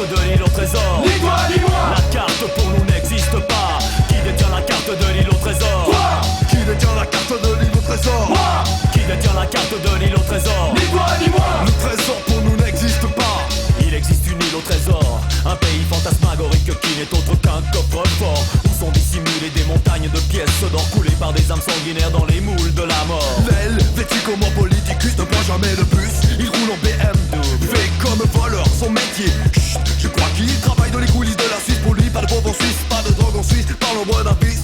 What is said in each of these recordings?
carte de l'île au trésor? Ni toi ni moi. La carte pour nous n'existe pas. Qui détient la carte de l'île au trésor? Toi. Qui détient la carte de l'île au trésor? Moi. Qui détient la carte de l'île au trésor? Ni toi ni moi. Le trésor pour nous n'existe pas. Il existe une île au trésor, un pays fantasmagorique qui n'est autre qu'un coffre-fort, où sont dissimulées des montagnes de pièces d'or coulées par des âmes sanguinaires dans les moules de la mort. L'aile, vêtu comme un politicus, ne prend jamais de bus. Il roule en BMW, fait comme voleur son métier. Chut, je crois qu'il travaille dans les coulisses de la Suisse. Pour lui, pas de pauvre en Suisse, pas de drogue en Suisse. Parle au bois d'un fils.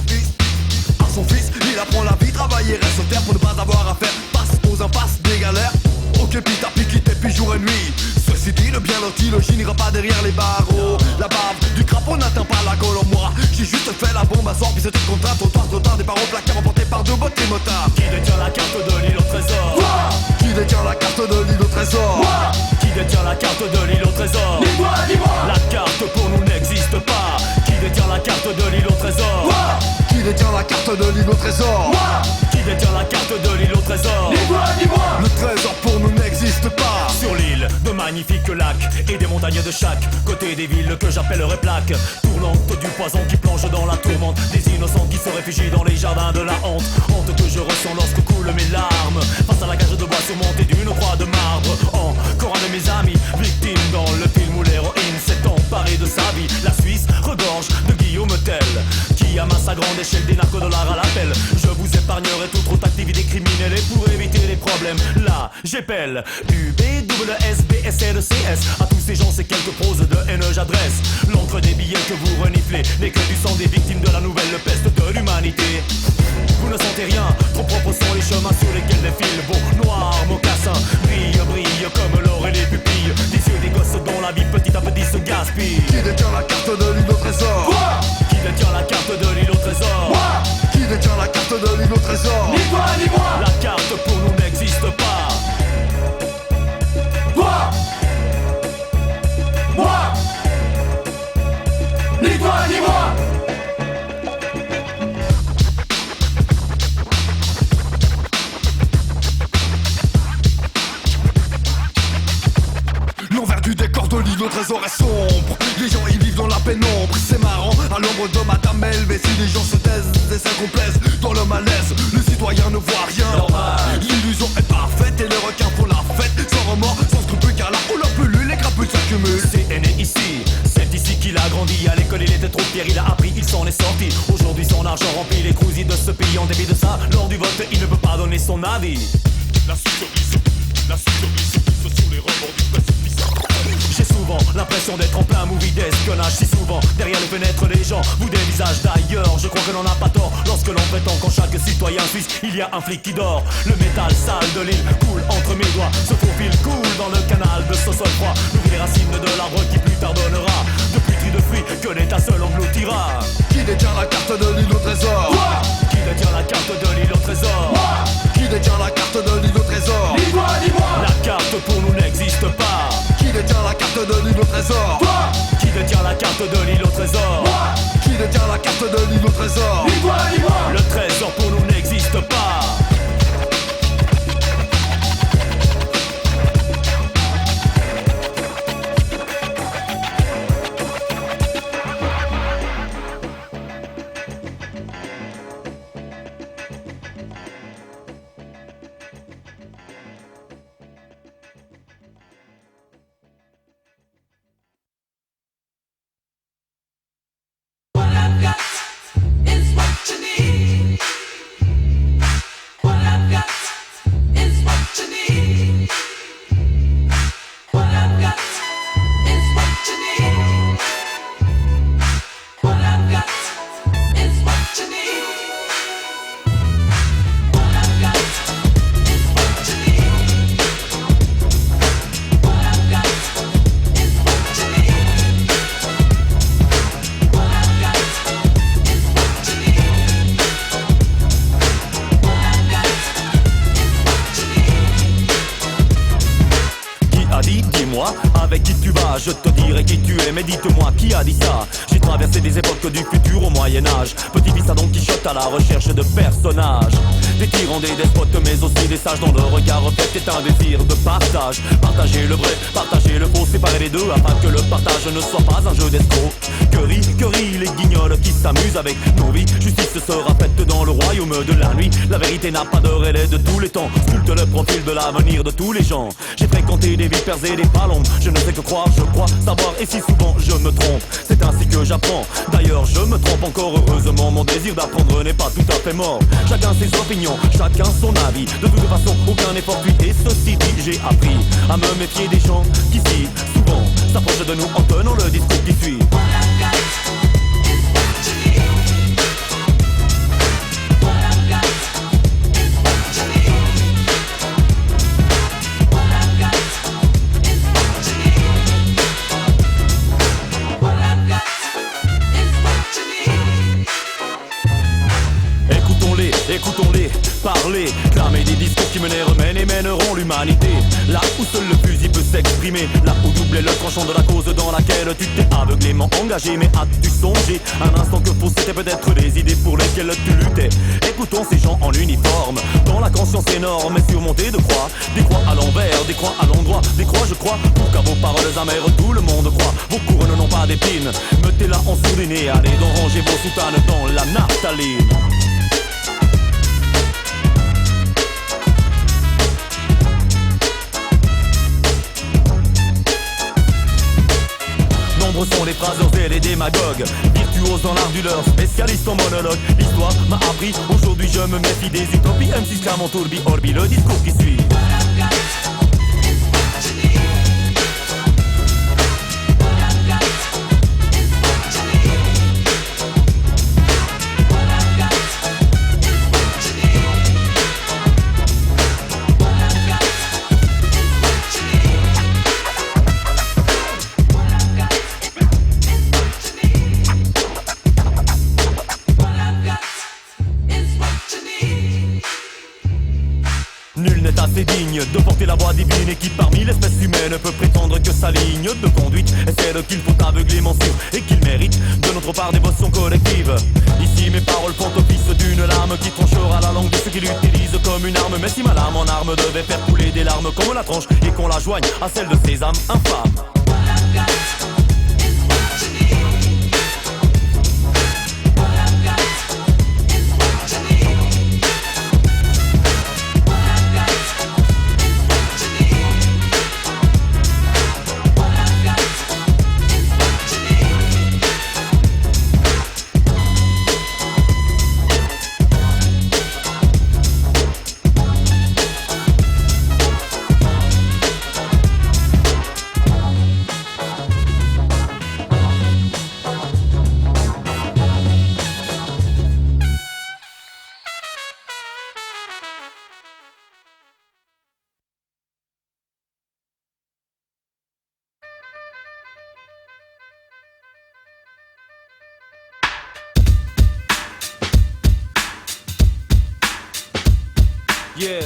À son fils, il apprend la vie, travailler, reste sur terre pour ne pas avoir à faire face aux impasses des galères. Ok, puis t'as piqué puis jour et nuit. Ceci dit, le bien loti, le n'ira pas derrière les barreaux. La bave du crapaud n'atteint pas la colonne. Moi, j'ai juste fait la bombe à sort, puis c'était contraint. Trop tard, des parents placards emportés par deux bottes et motards. Qui détient la carte de l'île au trésor? Toi. Qui détient la carte de l'île au trésor? Moi. Qui détient la carte de l'île au trésor? Ni toi ni moi. La carte pour nous n'existe pas. Qui détient la carte de l'île au trésor? Toi. Qui détient la carte de l'île au trésor? Moi. Qui détient la carte de l'île au trésor? Ni toi ni moi. Le trésor pour nous n'existe pas. Sur l'île, de magnifiques lacs et des montagnes de chaque côté des villes que j'appellerai plaques, tournantes du poison qui plonge dans la tourmente, des innocents qui se réfugient dans les jardins de la honte. Honte que je ressens lorsque coulent mes larmes face à la cage de bois surmontée d'une croix de marbre. Encore un de mes amis, victime dans le film où l'héroïne s'est emparée de sa vie. La Suisse regorge de Guillaume Tell, qui amasse à grande échelle des narcodollars à l'appel. Je vous épargnerai toute autre activité criminelle et pour éviter les problèmes, là j'épelle UBWSBSLCS. À tous ces gens, c'est quelques proses de haine j'adresse. L'encre des billets que vous reniflez n'est que du sang des victimes de la nouvelle peste de l'humanité. Vous ne sentez rien, trop propres sont les chemins sur lesquels défilent vos noirs mocassins. Brille comme l'or et les pupilles des yeux des gosses dont la vie petit à petit se gaspille. Qui détient la carte de l'île au trésor? Toi. Qui détient la carte de l'île au trésor? Moi. Qui détient la carte de l'île au trésor? Ni toi ni moi. La carte pour nous n'existe pas. Toi. Moi. Ni toi ni moi. L'envers du décor de l'île au trésor est sombre. Les gens y vivent dans la pénombre. C'est marrant, à l'ombre de Madame Helvétie, les gens se taisent et se complaisent dans le malaise. Le citoyen ne voit rien. L'illusion est parfaite et les requins font la fête sans remords, sans scrupules, car là où leur pullule, les crapules s'accumulent. C'est né ici, c'est ici qu'il a grandi. À l'école il était trop fier, il a appris, il s'en est sorti. Aujourd'hui son argent remplit les crousilles de ce pays. En dépit de ça, lors du vote, il ne peut pas donner son avis. La souris sur les rebords du précipice. J'ai souvent l'impression d'être en plein movie d'espionnage. Si souvent, derrière les fenêtres, les gens vous dévisagent d'ailleurs. Je crois que l'on n'a pas tort lorsque l'on prétend qu'en chaque citoyen suisse, il y a un flic qui dort. Le métal sale de l'île coule entre mes doigts. Ce faufile coule dans le canal de ce sol froid. Nourrit les racines de l'arbre qui plus tard donnera de puteries de fruits que l'État seul engloutira. Qui détient la carte de l'île au trésor? Toi. Qui détient la carte de l'île au trésor? Moi. Qui détient la carte de l'île au trésor? Ni toi ni moi. La carte pour nous n'existe pas. Qui détient la carte de l'île au trésor? Toi. Qui détient la carte de l'île au trésor? Moi. Qui détient la carte de l'île au trésor? Ni toi ni moi. Le trésor pour nous n'existe pas. Avec qui tu vas, je te dirai qui tu es. Mais dites-moi qui a dit ça. J'ai traverser des époques du futur au Moyen-Âge. Petit fils à Don Quichotte à la recherche de personnages, des tyrans, des despotes, mais aussi des sages dont le regard reflète un désir de partage. Partager le vrai, partager le faux, séparer les deux afin que le partage ne soit pas un jeu d'escroc. Que rient les guignols qui s'amusent avec nos vies. Justice sera faite dans le royaume de la nuit. La vérité n'a pas de relais de tous les temps, sculpte le profil de l'avenir de tous les gens. J'ai fréquenté des vipères et des palombes, je ne sais que croire, je crois savoir, et si souvent je me trompe, c'est ainsi que j'apprends. D'ailleurs je me trompe encore heureusement, mon désir d'apprendre n'est pas tout à fait mort. Chacun ses opinions, chacun son avis. De toute façon aucun effort fuit, et ceci dit j'ai appris à me méfier des gens qui si souvent s'approchent de nous en tenant le discours qui suit. Écoutons-les parler, clamer des discours qui mènent et mèneront l'humanité. Là où seul le fusil peut s'exprimer, là où doubler le tranchant de la cause dans laquelle tu t'es aveuglément engagé. Mais as-tu songé un instant que faux c'était peut-être des idées pour lesquelles tu luttais? Écoutons ces gens en uniforme, dont la conscience énorme est surmontée de croix. Des croix à l'envers, des croix à l'endroit, des croix je crois, pour qu'à vos paroles amères tout le monde croit. Vos couronnes n'ont pas d'épines, mettez-la en sourdine, allez donc ranger vos soutanes dans la naphtaline. Nombreux sont les phraseurs et les démagogues, virtuoses dans l'art du leurre, spécialistes en monologue. L'histoire m'a appris, aujourd'hui je me méfie des utopies. M6 Clermont Tourbi Orbi, le discours qui suit. Digne de porter la voix divine et qui parmi l'espèce humaine peut prétendre que sa ligne de conduite est celle qu'il faut aveuglément suivre et qu'il mérite de notre part dévotion collective. Ici mes paroles font office d'une lame qui tranchera la langue de ceux qui l'utilisent comme une arme. Mais si ma lame en arme devait faire couler des larmes comme la tranche et qu'on la joigne à celle de ces âmes infâmes. Et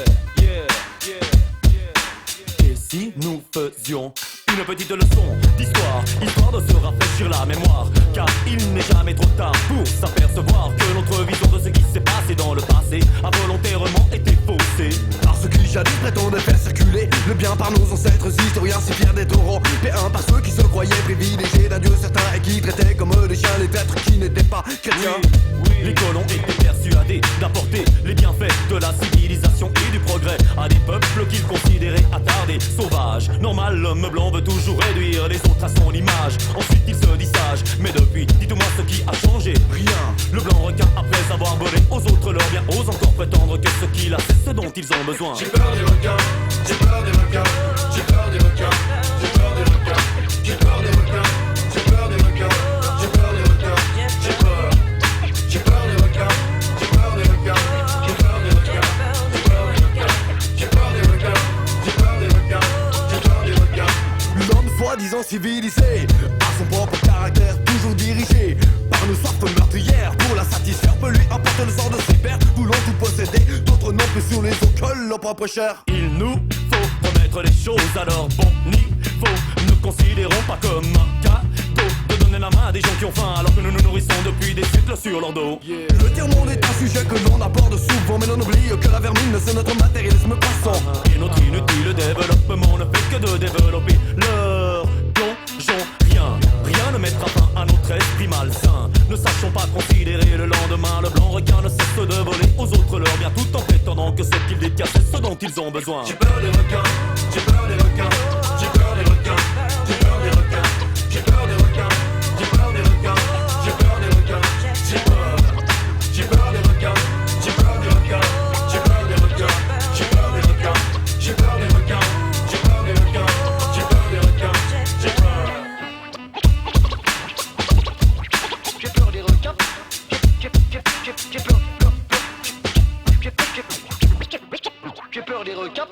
si nous faisions une petite leçon d'histoire, histoire de se rafraîchir la mémoire, car il n'est jamais trop tard pour s'apercevoir que notre vision de ce qui s'est passé dans le passé a volontairement été faussée. Parce qu'ils jadis prétendaient faire circuler le bien par nos ancêtres historiens si fiers d'être européens, par ceux qui se croyaient privilégiés d'un dieu certain et qui traitaient comme des chiens les êtres qui n'étaient pas chrétiens. Oui. Les colons étaient persuadés d'apporter les bienfaits de la civilisation et du progrès à des peuples qu'ils considéraient attardés, sauvages. Normal, l'homme blanc veut toujours réduire les autres à son image. Ensuite il se dit sage, mais depuis, dites-moi ce qui a changé. Rien. Le blanc requin après avoir volé aux autres leur bien, ose encore prétendre que ce qu'il a c'est ce dont ils ont besoin. J'ai peur des requins, j'ai peur des requins, j'ai peur des requins, j'ai peur des requins, j'ai peur des requins, j'ai peur des requins, j'ai peur des requins, j'ai peur. J'ai peur des requins, j'ai peur des requins, j'ai peur des requins, j'ai peur des requins, j'ai peur des requins, j'ai peur des requins, j'ai peur des requins. L'homme soi-disant civilisé a son propre caractère, toujours dirigé par nos soifs meurtrières. Pour la satisfaire, peut lui importer le sort de ses pères. Voulant tout posséder, d'autres n'ont plus sur les os que leur propre chair. Il nous faut remettre les choses à leur bon niveau. Ne considérons pas comme un cadeau de donner donnent la main à des gens qui ont faim alors que nous nous nourrissons depuis des siècles sur leur dos. Le tiers-monde est un sujet que l'on aborde souvent, mais l'on oublie que la vermine c'est notre matérialisme passant. Et notre inutile développement ne fait que de développer leur plongeon. Rien ne mettra fin à notre esprit malsain. Ne sachons pas considérer le lendemain. Le blanc requin ne cesse de voler aux autres leur bien, tout en prétendant que ce qu'ils détiennent c'est ce dont ils ont besoin. J'ai peur des requins, j'ai peur des requins, j'ai peur des requins, j'ai peur des requins, j'ai peur des requins, j'ai peur des requins, j'ai peur des requins, j'ai peur des requins, j'ai peur des requins, j'ai peur des requins, j'ai peur des requins, j'ai peur des requins, j'ai peur des requins, j'ai peur des requins, j'ai peur. J'ai peur des requins, j'ai peur des requins.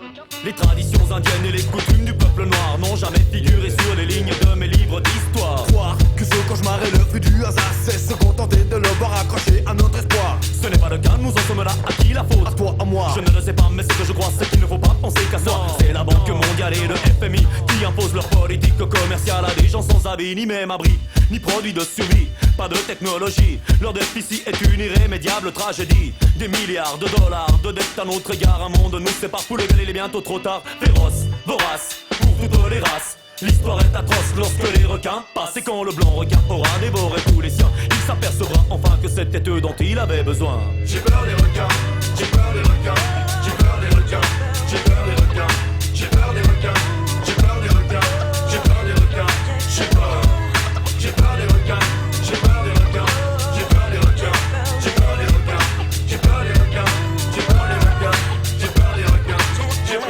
Les traditions indiennes et les coutumes du peuple noir n'ont jamais figuré sur les lignes de mes livres d'histoire. Croire que ce cauchemar est le fruit du hasard, c'est se contenter de le voir accroché à notre espoir. Ce n'est pas le cas, nous en sommes là, à qui la faute? À toi, à moi. Je ne le sais pas, mais ce que je crois, c'est qu'il ne faut pas penser qu'à soi. C'est la Banque mondiale et le FMI qui imposent leur politique commerciale à des gens sans avis, ni même abri, ni produits de survie. Pas de technologie, leur déficit est une irrémédiable tragédie. Des milliards de dollars de dette à notre égard. Un monde nous sépare, pour lequel il est bientôt trop tard. Féroce, vorace, pour toutes les races. L'histoire est atroce lorsque les requins passent. Et quand le blanc requin aura dévoré tous les siens, il s'apercevra enfin que c'était eux dont il avait besoin. J'ai peur des requins, j'ai peur des requins, j'ai peur des requins, j'ai peur des requins, j'ai peur des requins, j'ai peur des requins, j'ai peur des requins, j'ai peur des requins, j'ai peur des requins, j'ai peur des requins, j'ai peur des requins, j'ai peur des requins, j'ai peur des requins, j'ai peur des requins, j'ai peur.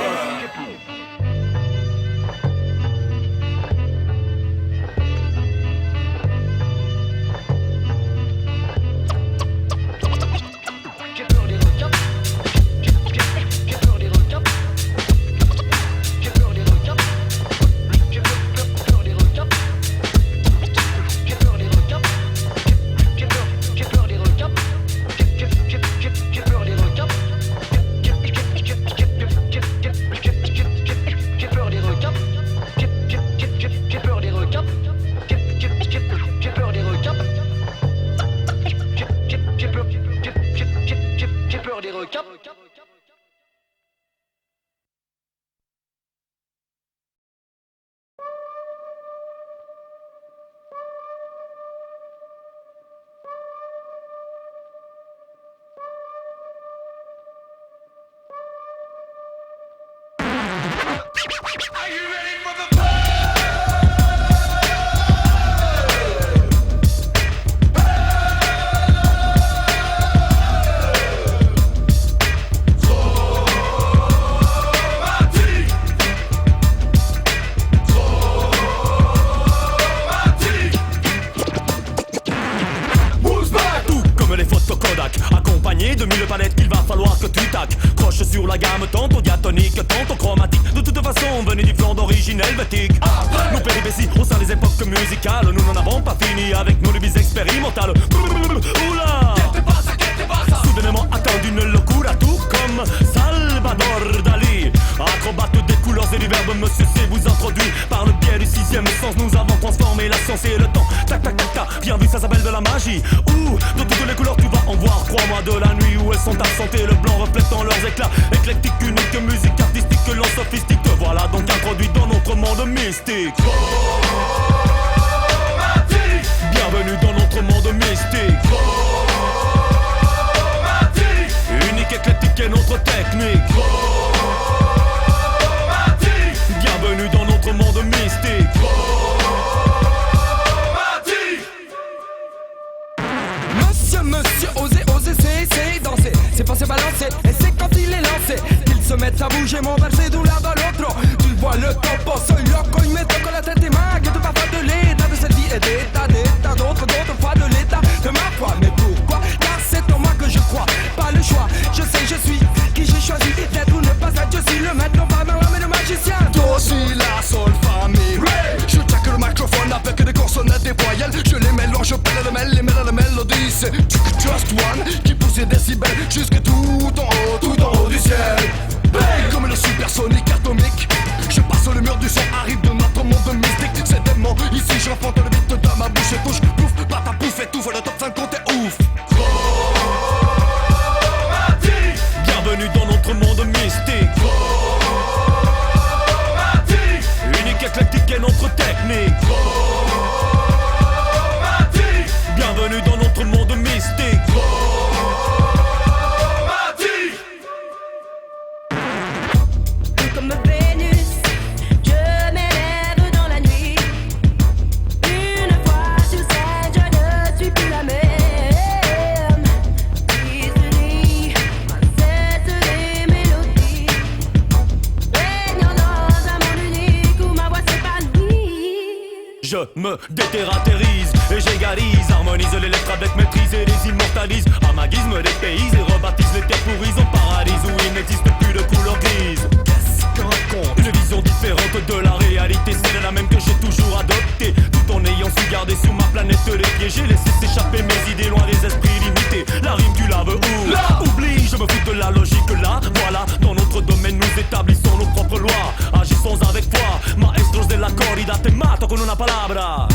Accompagné de 1000 palettes qu'il va falloir que tu taques. Croche sur la gamme tantôt diatonique, tantôt chromatique. De toute façon, venez du flanc d'origine helvétique. Nos péripéties au sein des époques musicales, nous n'en avons pas fini avec nos lubies expérimentales. Oula, soudainement atteint d'une locura, tout comme Salvador Dali. Acrobate des couleurs et du verbe, monsieur C vous introduit par le biais du sixième sens. Nous avons transformé la science et le temps. Tac tac tac tac, bien vu, ça s'appelle de la magie. Ouh, de toutes les couleurs tu vas en voir, crois-moi, de la nuit où elles sont absentées, le blanc reflétant leurs éclats. Éclectique, unique, musique artistique, l'on sophistique. Te voilà donc introduit dans notre monde mystique. Bienvenue dans notre monde mystique. Unique, éclectique est notre technique. Bienvenue dans notre monde mystique. Monsieur, osez, c'est danser. C'est pas se balancer, et c'est quand il est lancé qu'ils se mettent à bouger, moverse de un lado al otro. Tu vois le topo, soy loco y me toco la tête des mags. De parfois de l'état de cette vie et d'état d'autres fois de l'état de ma foi. Mais pourquoi? Car c'est en moi que je crois, pas le choix. Je sais, je suis qui j'ai choisi d'être ou ne pas être. Je suis le maître, non pas mais le magicien. Do, si, la, sol, fa, mi, ré. Je check le microphone avec des consonnettes et voyelles. Je les mélange, je pèle le mêle, les mêle à la mélodie. C'est Just One qui pousse les décibels jusque tout en haut du ciel. Bang, comme le supersonique atomique. Je passe le mur du son, arrive de notre monde mystique. C'est dément, ici j'enfante le beat de ma bouche et touche me déterratérise et j'égalise, harmonise les lettres avec maîtrise et les immortalise. Amagisme des pays et rebaptise les terres pourries au paradis où il n'existe plus de couleur grise. Qu'est-ce qu'un conte? Une vision différente de la réalité, c'est la même que j'ai toujours adoptée, tout en ayant su garder sous ma planète les pieds. J'ai laissé s'échapper mes idées loin des esprits limités. La rime tu la veux où? Là. Oublie, je me fous de la logique là. Voilà, dans notre domaine nous établissons nos propres lois. Agissons avec foi, maestros de la corrida, te mato con una palabra.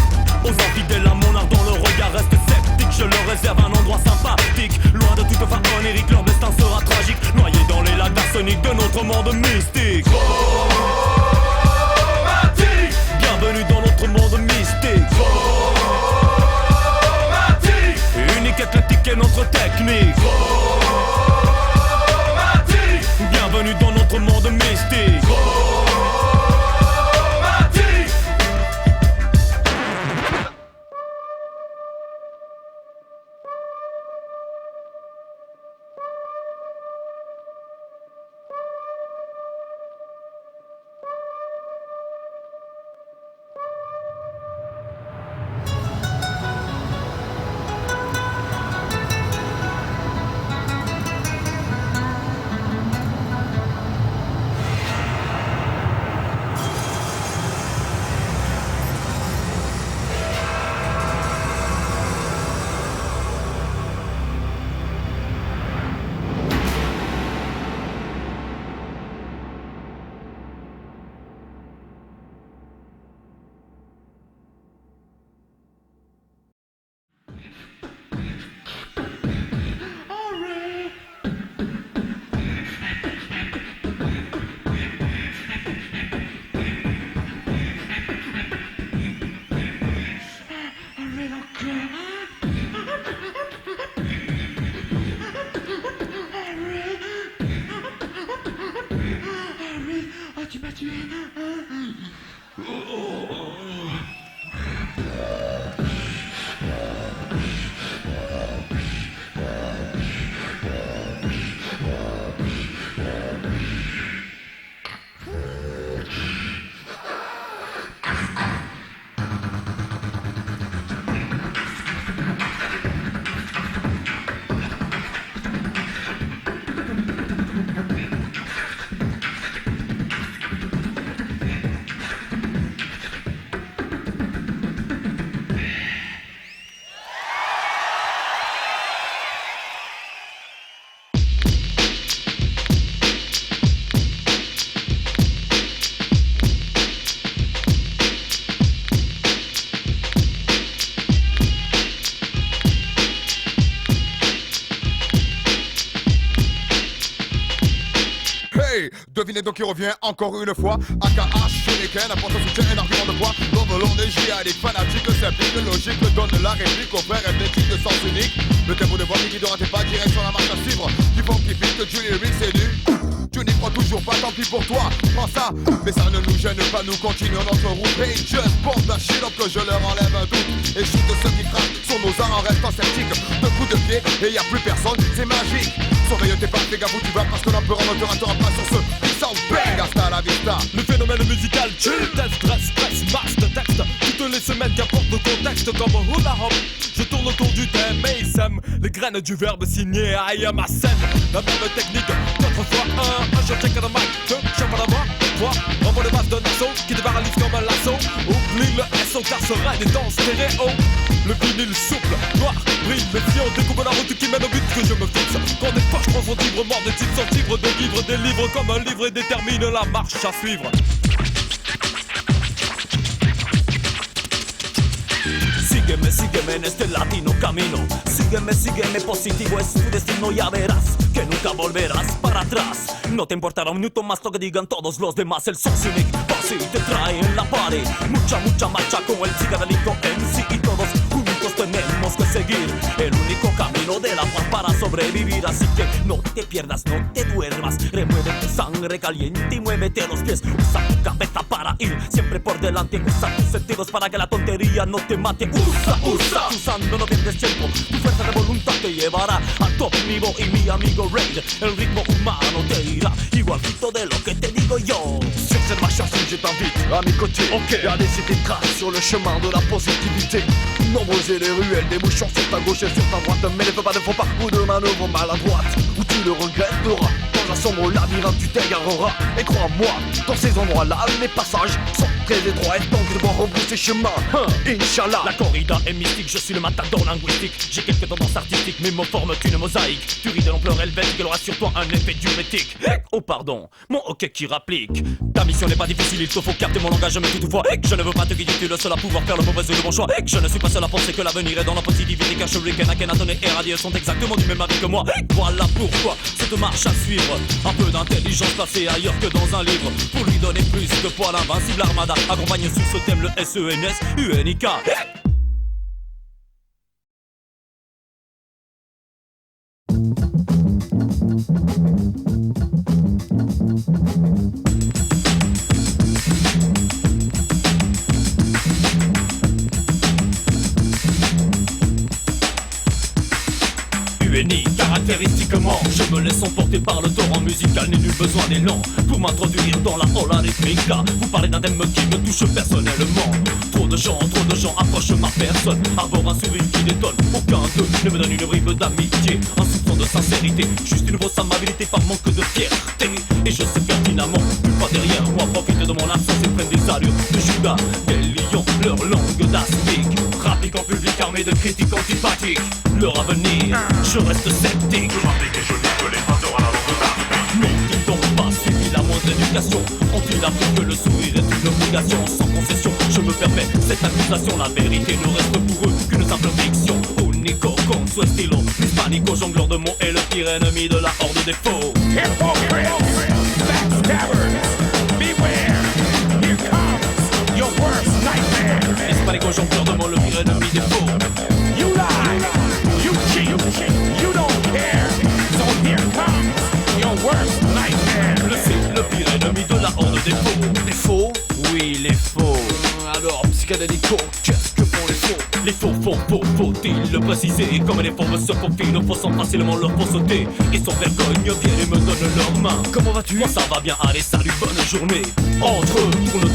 Aux infidèles à mon art dont le regard reste sceptique, je leur réserve un endroit sympathique, loin de toute fin onirique, leur destin sera tragique, noyé dans les lacs d'arsenic de notre monde mystique. Bienvenue dans notre monde mystique. Unique, éclectique est notre technique. Bienvenue dans notre monde mystique. Devinez donc qui revient encore une fois. AKH, Shuriken, apporte un soutien et un argument de poids. Dans l'on des djihadiques fanatiques, simple, logique, donne la réplique au frère ethnique de sens unique. Le tempo de voix qui guidera tes pas, direction la marche à suivre. Du pontifique, du lyrics et du... Tu n'y crois toujours pas, tant pis pour toi. Prends ça, mais ça ne nous gêne pas, nous continuons notre route. Hey, just bombe d'un shit, que je leur enlève un doute. Et shoot de ceux qui frappent sur nos arts en restant sceptiques. De coups de pied, et y a plus personne, c'est magique. Surveille tes pas, fais gaffe où tu vas, parce que l'empereur ne te ratera pas sur ce puissant bang, hasta la vista. Le phénomène musical, chill, test, stress, masse de texte. Toutes les semaines, qu'importe le contexte, comme hula hop. Je tourne autour du thème et il sème les graines du verbe signé I am a scène. La même technique, 4 fois 1 je check the mic, je chante la voix, toi, envoie les bases d'un assaut qui te paralyse comme un lasso. Oublie le SO car ce raid est en stéréo. Le vinyle souple, noir, brille, mais si on découpe la route qui mène au but que je me fixe. Quand des poches prennent libre, mort des titres sont libres de vivre des livres comme un livre et détermine la marche à suivre. Sígueme, sígueme en este latino camino. Sígueme, positivo es tu destino. Ya verás que nunca volverás para atrás. No te importará un minuto más lo que digan todos los demás. El Sons Unique Posse te trae en la pared. Mucha marcha con el psicodélico en sí. Y todos juntos tenemos que seguir el único camino de la paz para sobrevivir. Así que no te pierdas, no te duermas. Remueve tu sangre caliente y muévete los pies. Usa tu cabeza para ir siempre por delante. Usa tus sentidos para que la tontería no te mate. Usa, usando no pierdes tiempo. Tu fuerza de voluntad te llevará a top nivel. Y mi amigo Raid, el ritmo humano te irá igualito de lo que te digo yo. Sur prochaine marche à suivre, je t'invite à mes côtés. Et à laisser des traces sur le chemin de la positivité. Nombreuses et les ruelles, des bouchons sur ta gauche et sur ta droite. Mais ne fais pas de faux pas ou de manœuvres maladroites, où tu le regretteras. Dans un sombre labyrinthe tu t'égareras. Et crois-moi, dans ces endroits-là, les passages sont très étroits. Et donc tu dois rebrousser chemin, Inch'Allah. La corrida est mystique, je suis le matador linguistique. J'ai quelques tendances artistiques, mes mots forment une mosaïque. Tu ris de l'ampleur helvétique, elle aura sur toi un effet diurétique. Oh pardon, mon hockey qui rapplique. Ta mission n'est pas difficile, il te faut capter mon langage, mais toutefois je ne veux pas te guider, tu es le seul à pouvoir faire le mauvais ou le bon choix. Je ne suis pas seul à penser que l'avenir est dans la positivité, car Shuriken, Akhenaton et Radieux sont exactement du même avis que moi. Voilà pourquoi cette marche à suivre. Un peu d'intelligence placée ailleurs que dans un livre. Pour lui donner plus de poids, l'invincible armada accompagne sous ce thème le SENS UNIK. Caractéristiquement, je me laisse emporter par le torrent musical. N'ai nul besoin d'élan pour m'introduire dans la ola rythmica. Vous parlez d'un thème qui me touche personnellement. Trop de gens approchent ma personne. Arbore un sourire qui détonne. Aucun d'eux ne me donne une bribe d'amitié, un soupçon de sincérité, juste une grosse amabilité par manque de fierté. Et je sais pertinemment, plus pas derrière moi profitent de mon absence et prennent des allures de Judas, des lions, leur langue d'aspic. Rapplique en public armé de critiques antipathiques. Leur avenir, je reste sceptique. N'ont-ils donc pas suivi la moindre éducation? Ont-ils appris que le sourire est une obligation sans concession? Je me permets cette accusation, la vérité ne reste pour eux qu'une simple fiction. Unico con su estilo, l'hispanico jongleur de mots est le pire ennemi de la horde des faux. Hypocrites, backstabbers, beware, here comes your worst nightmare. Hispanico jongleur de mots, le pire ennemi des faux. You lie, you cheat, you don't care, so here comes your worst nightmare. Le pire ennemi de la horde des faux. Les faux? Oui, les faux. Alors, psychédélico, qu'est-ce que font les faux? Les faux, faut-il le préciser? Comme les faux se faufilent, faussant facilement leur faux sauter. Ils sans vergogne viennent et me donnent leurs mains. Comment vas-tu? Moi ça va bien, allez salut, bonne journée. Entre eux,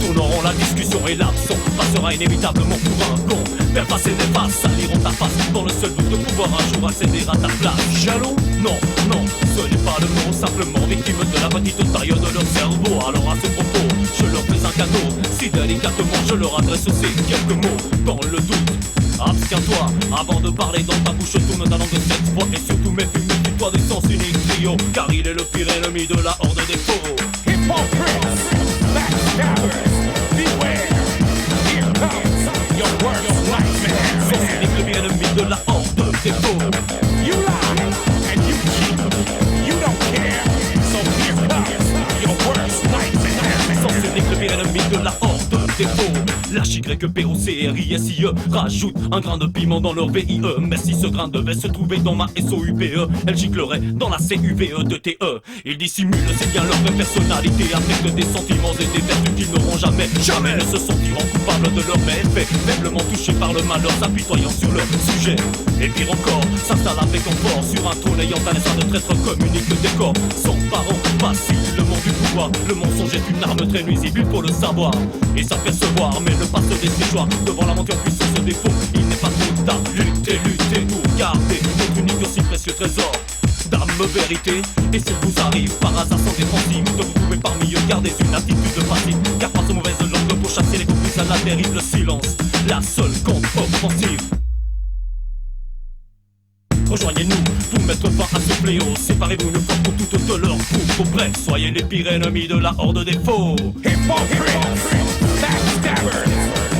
tourneront la discussion et l'absent passera inévitablement pour un con. Faire passer des faces, saliront ta face dans le seul but de pouvoir un jour accéder à ta place. Jaloux? Non, ce n'est pas le mot, simplement victime de la petite taille de leur cerveau. Alors à ce propos, je leur fais un cadeau. Si délicatement je leur adresse ces quelques mots. Dans le doute, abstiens-toi avant de parler dans ta bouche, tourne ta langue cette fois. Et surtout méfie-toi des sens uniques trio, car il est le pire ennemi de la horde des faux. Hypocrites, backstabbers, beware, here comes your worst nightmare. Sens unique, le pire ennemi de la horde des faux. You lie, and you cheat, you don't care, so here comes your worst nightmare. Sens unique, le pire ennemi de la horde des faux. L'H-Y-P-O-C-R-I-S-I-E rajoute un grain de piment dans leur VIE. Mais si ce grain devait se trouver dans ma SOUPE, elle giclerait dans la CUVE de TE. Ils dissimulent si bien leur vraie personnalité, affectent des sentiments et des vertus qu'ils n'auront jamais ne se sentiront coupables de leurs méfaits, faiblement touchés par le malheur, s'apitoyant sur leur sujet. Et pire encore, s'installe avec confort sur un trône ayant un dessin de traître communique le décor. Sans parents, facilement du pouvoir. Le mensonge est une arme très nuisible, il faut le savoir et s'apercevoir, mais ne pas se déséchoir devant la montée en puissance des faux. Il n'est pas trop tard, lutter pour garder notre unique aussi précieux trésor d'âme vérité. Et s'il vous arrive par hasard sans défensive, que vous pouvez parmi eux garder une attitude passive, car face aux mauvaises langues pour chasser les complices à la terrible silence, la seule contre-offensive. Rejoignez-nous pour mettre fin à ce fléau. Séparez-vous une fois pour toutes de leurs coups. Bref, soyez les pires ennemis de la horde des faux. Hypocrites, backstabbers,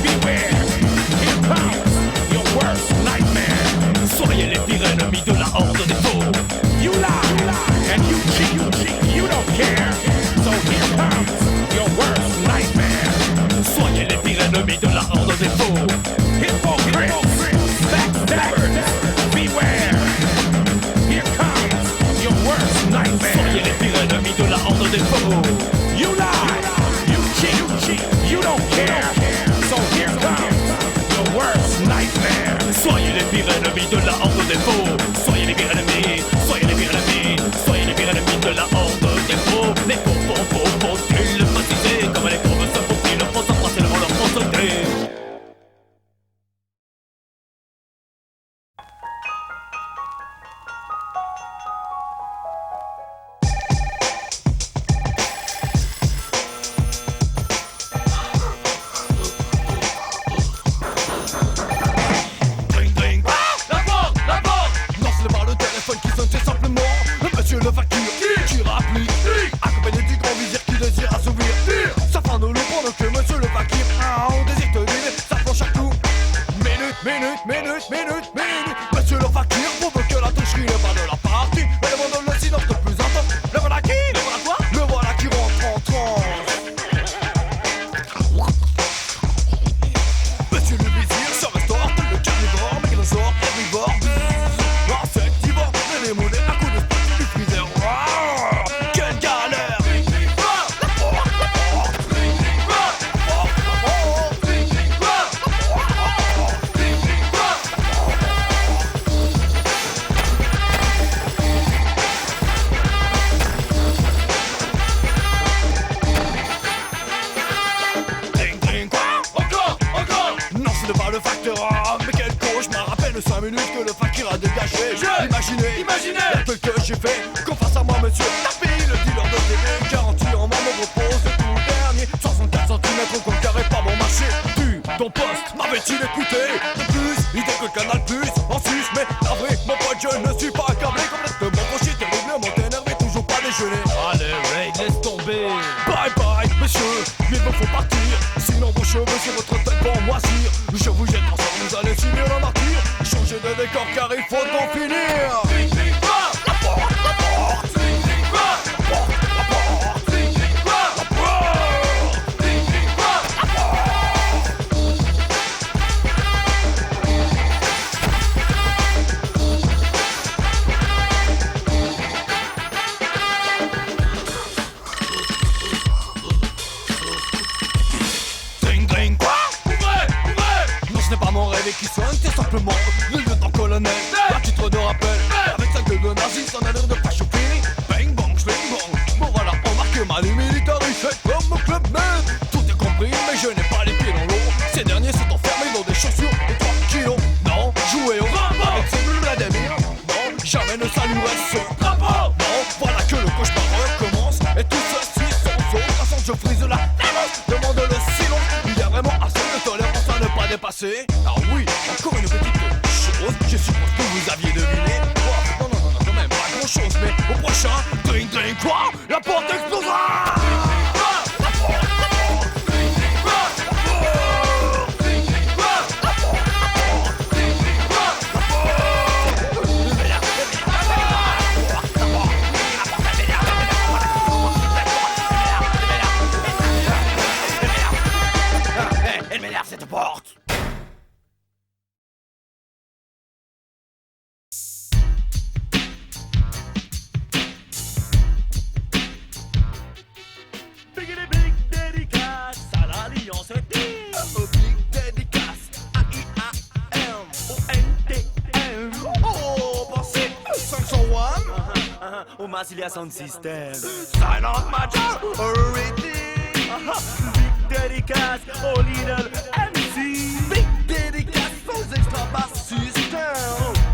beware, here comes your worst nightmare. Soyez les pires ennemis de la horde des faux. You lie, and you cheat, you don't care, so here comes your worst nightmare. Soyez les pires ennemis de la horde des faux. Hypocrites, backstabbers, beware, here comes your worst nightmare. Soyez les pires ennemis de la horde des faux. You lie, you cheat, you don't care, so here comes your worst nightmare. Soyez les pires ennemis de la horde des faux. Soyez les pires ennemis, soyez les pires ennemis, soyez les pires ennemis de la horde des faux. Les faux, faut-il le préciser comme les 5 minutes que le fakir a dégagé. Imaginez l'appel que j'ai fait, qu'on face à moi monsieur Tapi, le dealer de télé, garanti en main, me repose le tout dernier 64 cm au compte carré pas bon marché. Tu, ton poste, m'avait-il écouté? De plus, idée que le canal plus en Suisse. Mais après, mon pote, je ne suis pas accablé. Complètement fauché, terriblement énervé, toujours pas déjeuné. Allez, Raid, laisse tomber. Bye bye, messieurs, il me faut partir. Sinon vos cheveux sur votre tête vont moisir. Je vous jette ensemble, vous allez finir le martyr. Changez de décor car il faut en finir. Qui sonne, c'est simplement le lieutenant-colonel. À titre de rappel, avec sa gueule de nazi, son allure de facho fini. Bang bang, schling bang. Bon voilà, on marque mal les militaires, c'est comme au club med. Tout est compris, mais je n'ai pas les pieds dans l'eau. Ces derniers sont enfermés dans des chaussures de 3 kilos. Non, jouer au drapeau avec ses bulles Vladimir. Non, jamais ne saluerait ce drapeau. Non, voilà que le cauchemar recommence. Et tout ceci sans autre façon, je frise la démence. Demande le silence, il y a vraiment assez de tolérance à ne pas dépasser. Ah oui, encore une petite chose, je suppose que vous aviez deviné. Oh, non, quand même pas grand chose, mais au prochain, drink, quoi? La porte explosera! Elle m'énerve cette porte! Big dédicace à l'Alliance Big dédicace A-I-A-M O-N-T-M. Oh, pensez 501 au Massilia Sound System. Silent Majority. Big dédicace au Little MC. Big dédicace aux extra bass system.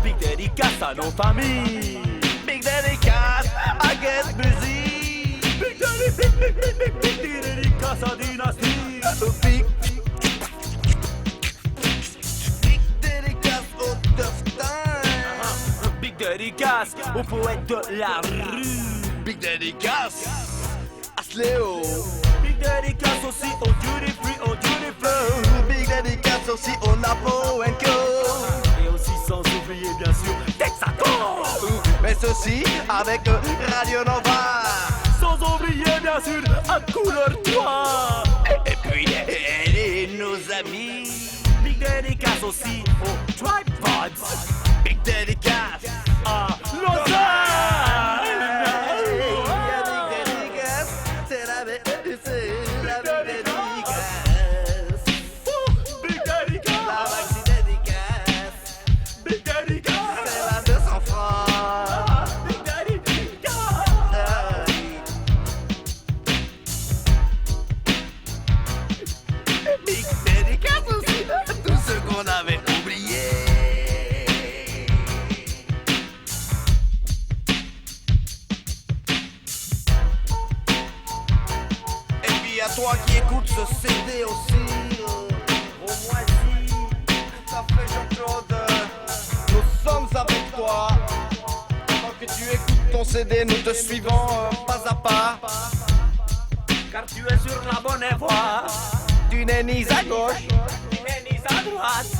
Big dédicace à nos familles. Big dédicace à Get Busy. Big dédicace à Dynasty. Big dédicace au Tough Time. Big dédicace aux poètes de la rue. Big dédicace à Sléo. Big dédicace aussi au Duty Free, au Duty Flow. Big dédicace aussi au Napo & Co. Et aussi sans oublier bien sûr Texaco. Mais ceci avec Radio Nova. Sans oublier bien sûr à couleur 3. Et puis nos amis. Big dédicace aussi au Tribe Vibes. Big dédicace à Lausanne. Big dédicace, c'est la big dédicace. Big dédicace. La maxi dédicace. Big dédicace. C'est la 200 francs. Big dédicace. Big dédicace aussi à tous ceux qu'on avait oubliés. Et puis à toi qui écoutes ce CD aussi, au moisi, ça fait Jean-Claude, nous sommes avec toi. Pendant que tu écoutes ton CD, nous te suivons pas à pas. Car tu es sur la bonne voie. Tu n'es ni à gauche, Tu n'es ni à droite.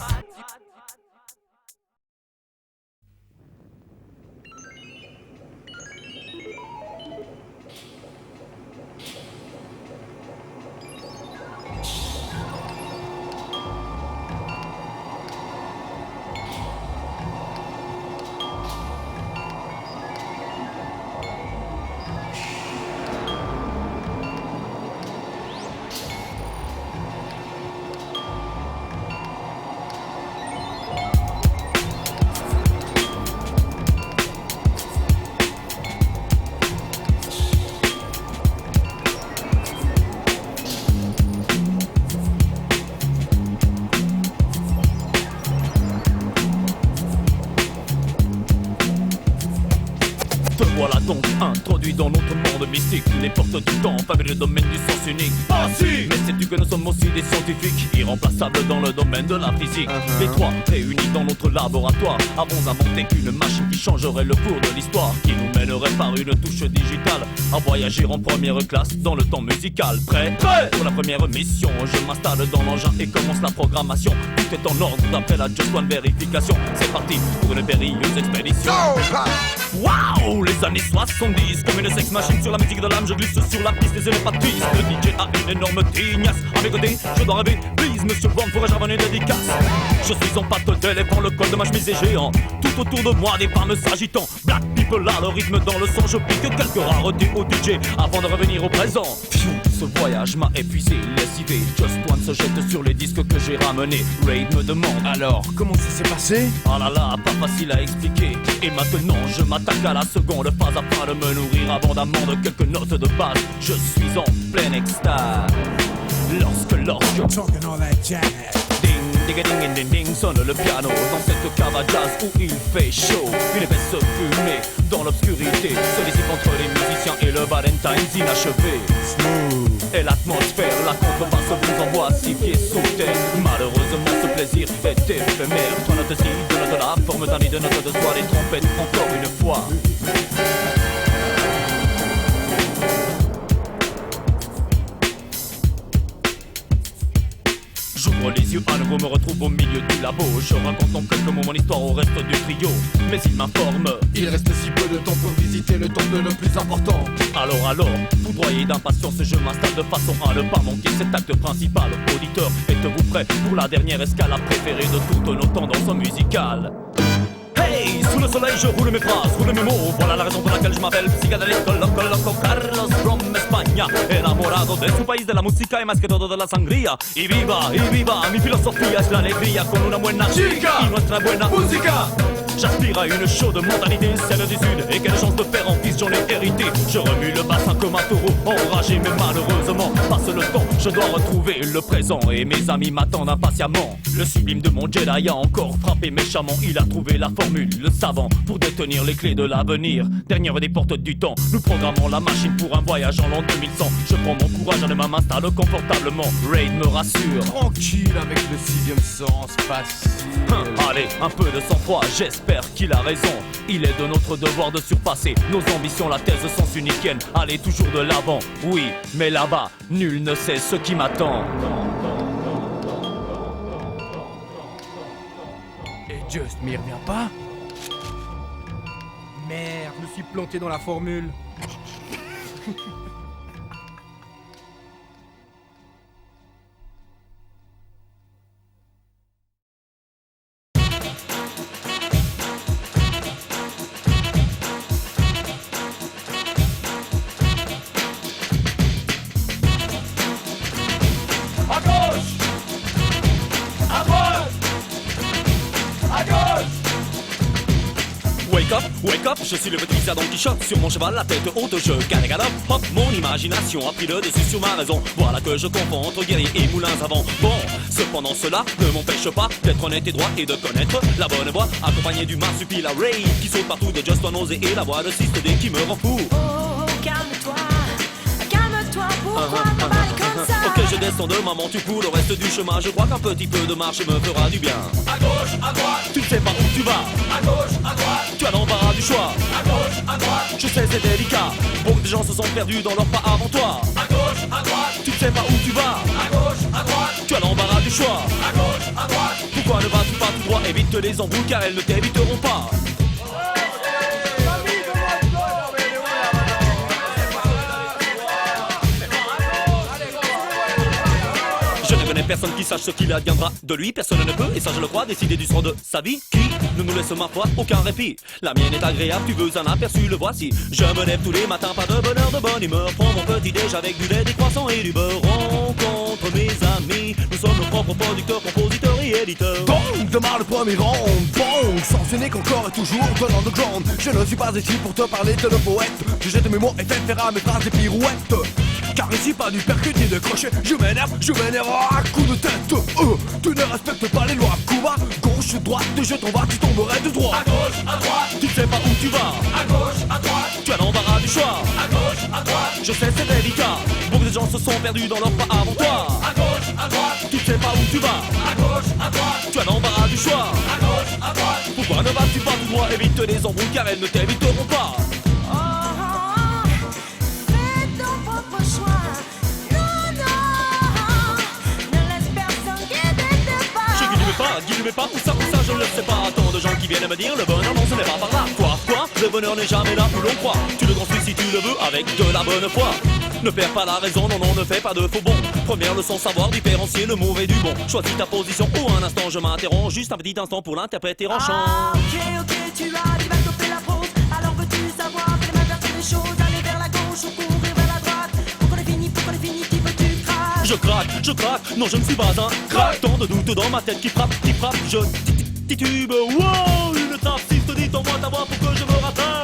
Te voilà donc introduit dans notre monde mystique. Les portes du temps, fabuleux domaine du sens unique. Ah si! Mais sais-tu que nous sommes aussi des scientifiques, irremplaçables dans le domaine de la physique. Les trois réunis dans notre laboratoire avons inventé une machine qui changerait le cours de l'histoire, qui nous mènerait par une touche digitale à voyager en première classe dans le temps musical. Prêt? Pour la première mission, je m'installe dans l'engin et commence la programmation. Tout est en ordre d'après la Just One vérification. C'est parti pour une périlleuse expédition. Waouh, les années 70, comme une sex machine sur la musique de l'âme, je glisse sur la piste et les patistes. Le DJ a une énorme tignasse. À mes côtés, je dois rêver. Please, monsieur Bond, pourrais-je avoir une dédicace? Je suis en pâte d'éléphant, le col de ma chemise est géant. Tout autour de moi, des femmes s'agitant. Black people là, le rythme dans le son. Je pique quelques raretés au DJ avant de revenir au présent. Pfiou, ce voyage m'a épuisé, lessivé. Just One se jette sur les disques que j'ai ramenés. Raid me demande: alors, comment ça s'est passé? Ah là là, pas facile à expliquer. Et maintenant je m'attaque à la seconde phase afin de me nourrir abondamment de quelques notes de base. Je suis en pleine extase lorsque Talking all that jazz. ding ding ding ding ding sonne le piano dans cette cave à jazz où il fait chaud. Une épaisse fumée dans l'obscurité se dissipe entre les musiciens et le Valentine's inachevé. Smooth. Et l'atmosphère, la contrebasse vous envoie 6 pieds sous terre. Malheureusement ce plaisir est éphémère. 3 notes ci, 2 notes là, forme d'un nid de notes de soie. Les trompettes encore une fois. J'ouvre les yeux à nouveau, me retrouve au milieu du labo. Je raconte en quelques mots mon histoire au reste du trio. Mais il m'informe: il reste si peu de temps pour visiter le temple le plus important. Alors, foudroyé d'impatience, je m'installe de façon à ne pas manquer cet acte principal. Auditeur, êtes-vous prêts pour la dernière escale préférée de toutes nos tendances musicales? Hey, sous le soleil je roule mes phrases, roule mes mots. Voilà la raison pour laquelle je m'appelle Psychedelico Loco Carlos from España. Enamorado de su país, de la música y más que todo de la sangría. Y viva, mi filosofía es la alegría con una buena chica y nuestra buena música. J'aspire à une chaude mondanité, celle du sud. Et quelle chance de faire en fils, j'en ai hérité. Je remue le bassin comme un taureau enragé, mais malheureusement passe le temps. Je dois retrouver le présent et mes amis m'attendent impatiemment. Le sublime de mon Jedi a encore frappé méchamment. Il a trouvé la formule, le savant, pour détenir les clés de l'avenir. Dernière des portes du temps, nous programmons la machine pour un voyage en l'an 2100. Je prends mon courage à ma m'installe confortablement. Raid me rassure: Tranquille avec le 6ème sens, facile. Allez, un peu de sang-froid, j'espère qu'il a raison. Il est de notre devoir de surpasser nos ambitions, la thèse sens uniquienne. Allez toujours de l'avant, oui, mais là-bas, nul ne sait ce qui m'attend. Et Just m'y revient pas? Merde, je me suis planté dans la formule. Wake up, je suis le petit Don Quichotte. Sur mon cheval, la tête haute, je galope. Hop, mon imagination a pris le dessus sur ma raison. Voilà que je confonds entre guerriers et moulins à vent. Bon, cependant cela ne m'empêche pas d'être honnête et droit et de connaître la bonne voie, accompagné du marsupilami Ray qui saute partout de Just One Osé et la voix de Systé qui me rend fou. Oh, calme-toi, pourquoi t'emballes comme ça? Ok, je descends de maman, tu cours le reste du chemin. Je crois qu'un petit peu de marche me fera du bien. À gauche, à droite, Tu ne sais pas où tu vas, à gauche, à droite, tu as l'embarras du choix. à gauche, à droite, Je sais, c'est délicat, beaucoup de gens se sont perdus dans leur pas avant toi. à gauche, à droite, Tu ne sais pas où tu vas, à gauche, à droite, tu as l'embarras du choix. à gauche, à droite. Pourquoi ne vas-tu pas tout droit? Évite les embrouilles car elles ne t'éviteront pas. Je ne connais personne qui sache ce qu'il adviendra de lui. Personne ne peut, et ça je le crois, décider du sort de sa vie. Qui ne nous laisse ma foi aucun répit. La mienne est agréable, tu veux un aperçu, le voici. Je me lève tous les matins, pas de bonheur, de bonne humeur. Prends mon petit déj avec du lait, des croissants et du beurre. Rencontre mes amis, nous sommes nos propres producteurs, compositeurs et éditeurs. Bang, démarre le premier round. Bang, sans unique encore et toujours de l'underground. Je ne suis pas ici pour te parler de le poète. Je jette mes mots et fais faire à mes phrases des pirouettes. Car ici pas du percut ni de crochet. Je m'énerve à coup de tête. Tu ne respectes pas les lois. Cuba, gauche, droite, je t'en vas, tu tomberais de droit. À gauche, à droite, Tu ne sais pas où tu vas, à gauche, à droite, du choix. À gauche, à droite, Je sais c'est délicat, beaucoup de gens se sont perdus dans leur pas avant toi. à gauche, à droite, Tu ne sais pas où tu vas, à gauche, à droite, tu as l'embarras du choix. à gauche, à droite. Pourquoi ne vas-tu pas tout droit? Évite les embrouilles car elles ne t'éviteront pas. Fais ton propre choix. Non, non, ne laisse personne guider tes pas. Je guide mes pas, où ça, je ne le sais pas. Tant de gens qui viennent me dire le bonheur, non, ce n'est pas par là. Quoi, le bonheur n'est jamais là où l'on croit. Tu le construis si tu le veux avec de la bonne foi. Ne perds pas la raison, non, ne fais pas de faux bons. Première leçon, savoir différencier le mauvais du bon. Choisis ta position, ou un instant je m'interromps. Juste un petit instant pour l'interpréter en chant. Ok, tu as dit va topper la pause. Alors veux-tu savoir, fais les mains vers les choses. Aller vers la gauche ou courir vers la droite. Pourquoi les finis, qui veux-tu craques? Je craque, non je ne suis pas un crack. Tant de doutes dans ma tête qui frappe, je titube. Wow, une trappe, si je te dis, envoie ta voix pour que je me rattrape.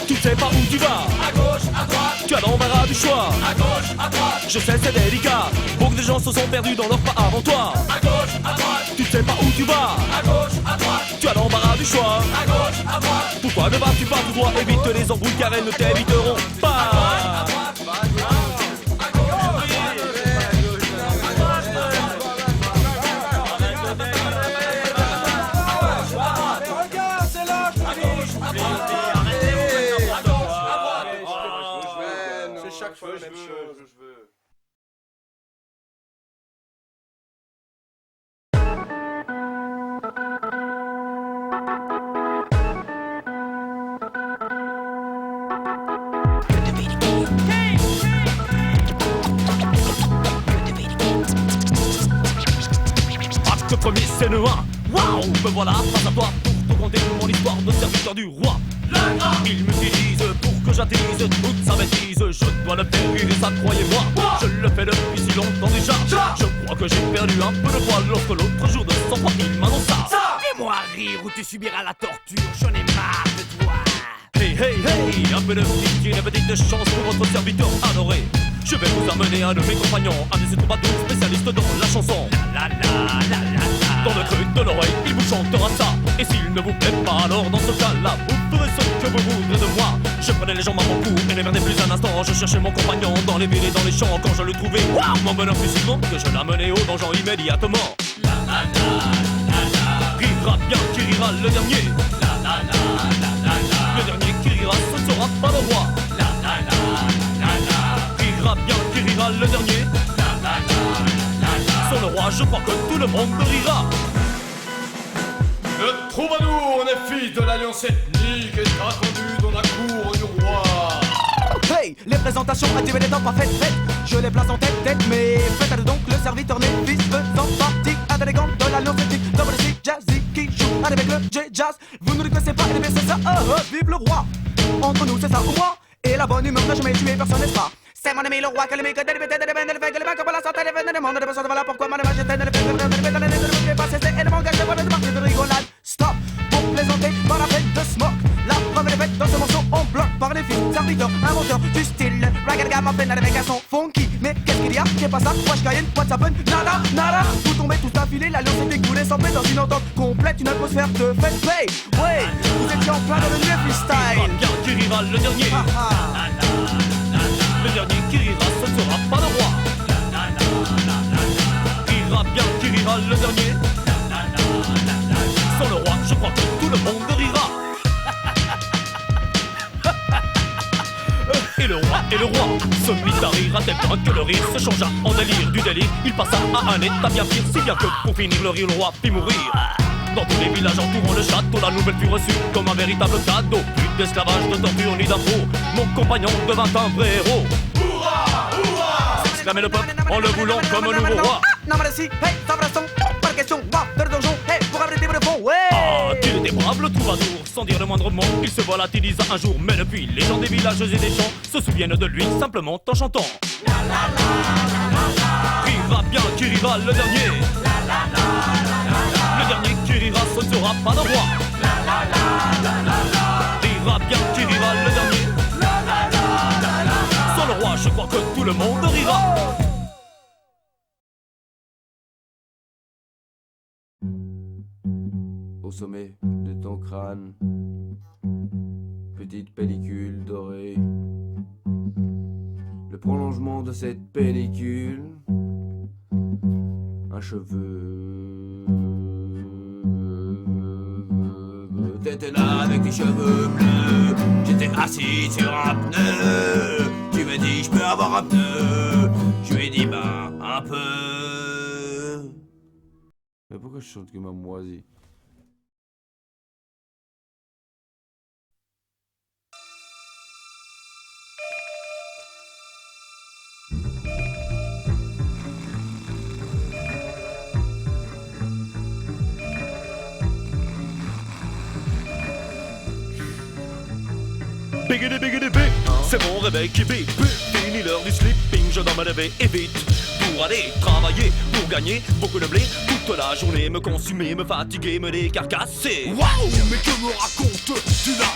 Tu ne sais pas où tu vas, À gauche, à droite, tu as l'embarras du choix. à gauche, à droite, Je sais c'est délicat, beaucoup de gens se sont perdus dans leur pas avant toi. à gauche, à droite, Tu ne sais pas où tu vas, à gauche, à droite, tu as l'embarras du choix. à gauche, à droite. Pourquoi ne vas-tu pas tout droit? Évite les embrouilles car elles ne t'éviteront pas. C'est chaque fois la même chose. Acte premier, scène 1. Waouh, me voilà face à toi pour te conter mon histoire de serviteur du roi. Il m'utilise pour que j'attise toute sa bêtise. Je dois le faire rire et ça, croyez-moi. Je le fais depuis si longtemps déjà. Je crois que j'ai perdu un peu de poids lorsque l'autre jour de sang-froid il m'annonça. Fais-moi rire ou tu subiras la torture, j'en ai marre de toi. Hey, un peu de pitié, une petite chance pour votre serviteur adoré. Je vais vous amener un de mes compagnons, un de ces troubadours spécialistes dans la chanson. Dans le creux de l'oreille, il vous chantera ça. Et s'il ne vous plaît pas, alors dans ce cas-là, vous ferez ce que vous voudrez de moi. Je prenais les jambes à mon cou et ne perdais plus un instant. Je cherchais mon compagnon dans les villes et dans les champs. Quand je le trouvais, mon bonheur fut si grand que je l'amenais au donjon immédiatement. Rira bien qui rira le dernier. Le dernier qui rira, ce ne sera pas le roi. Rira bien qui rira le dernier. Sans le roi, je crois que tout le monde rira. Le troubadour, on est fils de l'alliance ethnique et attendu dans la cour du roi. Hey, les présentations activées les temps pas faites. Je les place en tête, mais faites donc le serviteur né, fils faisant partie intélégante de l'alliance ethnique. Comme le C Jazzy qui joue avec le J-Jazz. Vous ne reconnaissez pas, et bien c'est ça, vive le roi. Entre nous c'est ça ou moi. Et la bonne humeur n'a jamais tué personne, n'est-ce pas? C'est mon ami le roi que le mec a délibéré, que le mec a la santé, les demandes de personne, voilà pourquoi ma majesté ne le fait pas cesser et ne m'engage pas de marquer de rigolade. Stop, pour plaisanter par la fête de smoke. La preuve est faite dans ce morceau en bloc par les fils, serviteurs, inventeurs du style. Ragamuffin, les mecs sont funky. Mais qu'est-ce qu'il y a? Qu'est pas ça? Wesh Cayenne, what's happen? Nada. Vous tombez tous affilés, l'alliance est découlée sans paix dans une entente complète, une atmosphère de fête play. Ouais, vous étiez en plein dans le new freestyle. Bien qui rira le dernier. Le dernier qui rira, ce ne sera pas le roi. Rira bien qui rira le dernier. Sans le roi, je crois que tout le monde rira. Et le roi se mit à rire à tel point que le rire se changea en délire. Du délire, il passa à un état bien pire, si bien que pour finir le rire, le roi fit mourir. Dans tous les villages entourant le château, la nouvelle fut reçue comme un véritable cadeau. Plus d'esclavage, de torture ni d'impôts, mon compagnon devint un vrai héros. S'exclamait le peuple en le voulant comme un nouveau roi. Non mais si, hey, ça va son, pas de question, de le donjon, hey, pour abriter le fond, ouais. Ah, qu'il était brave le troubadour, sans dire le moindre mot, il se volatilisa un jour. Mais depuis, les gens des villages et des champs se souviennent de lui simplement en chantant. Rira bien qui rira le dernier. Le dernier qui rira, ce ne sera pas le roi. Rira bien qui rira le dernier. Sans le roi, je crois que tout le monde rira. Au sommet de ton crâne, petite pellicule dorée. Le prolongement de cette pellicule, un cheveu. T'étais là avec tes cheveux bleus, j'étais assis sur un pneu. Tu me dis je peux avoir un pneu, je lui ai dit bah un peu. Mais pourquoi je chante comme un moisi? Biggity biggity bip, c'est mon réveil qui bip. Fini l'heure du sleeping, je dois me lever et vite. Pour aller travailler, pour gagner beaucoup de blé. Toute la journée me consumer, me fatiguer, me décarcasser. Waouh, mais que me racontes-tu là?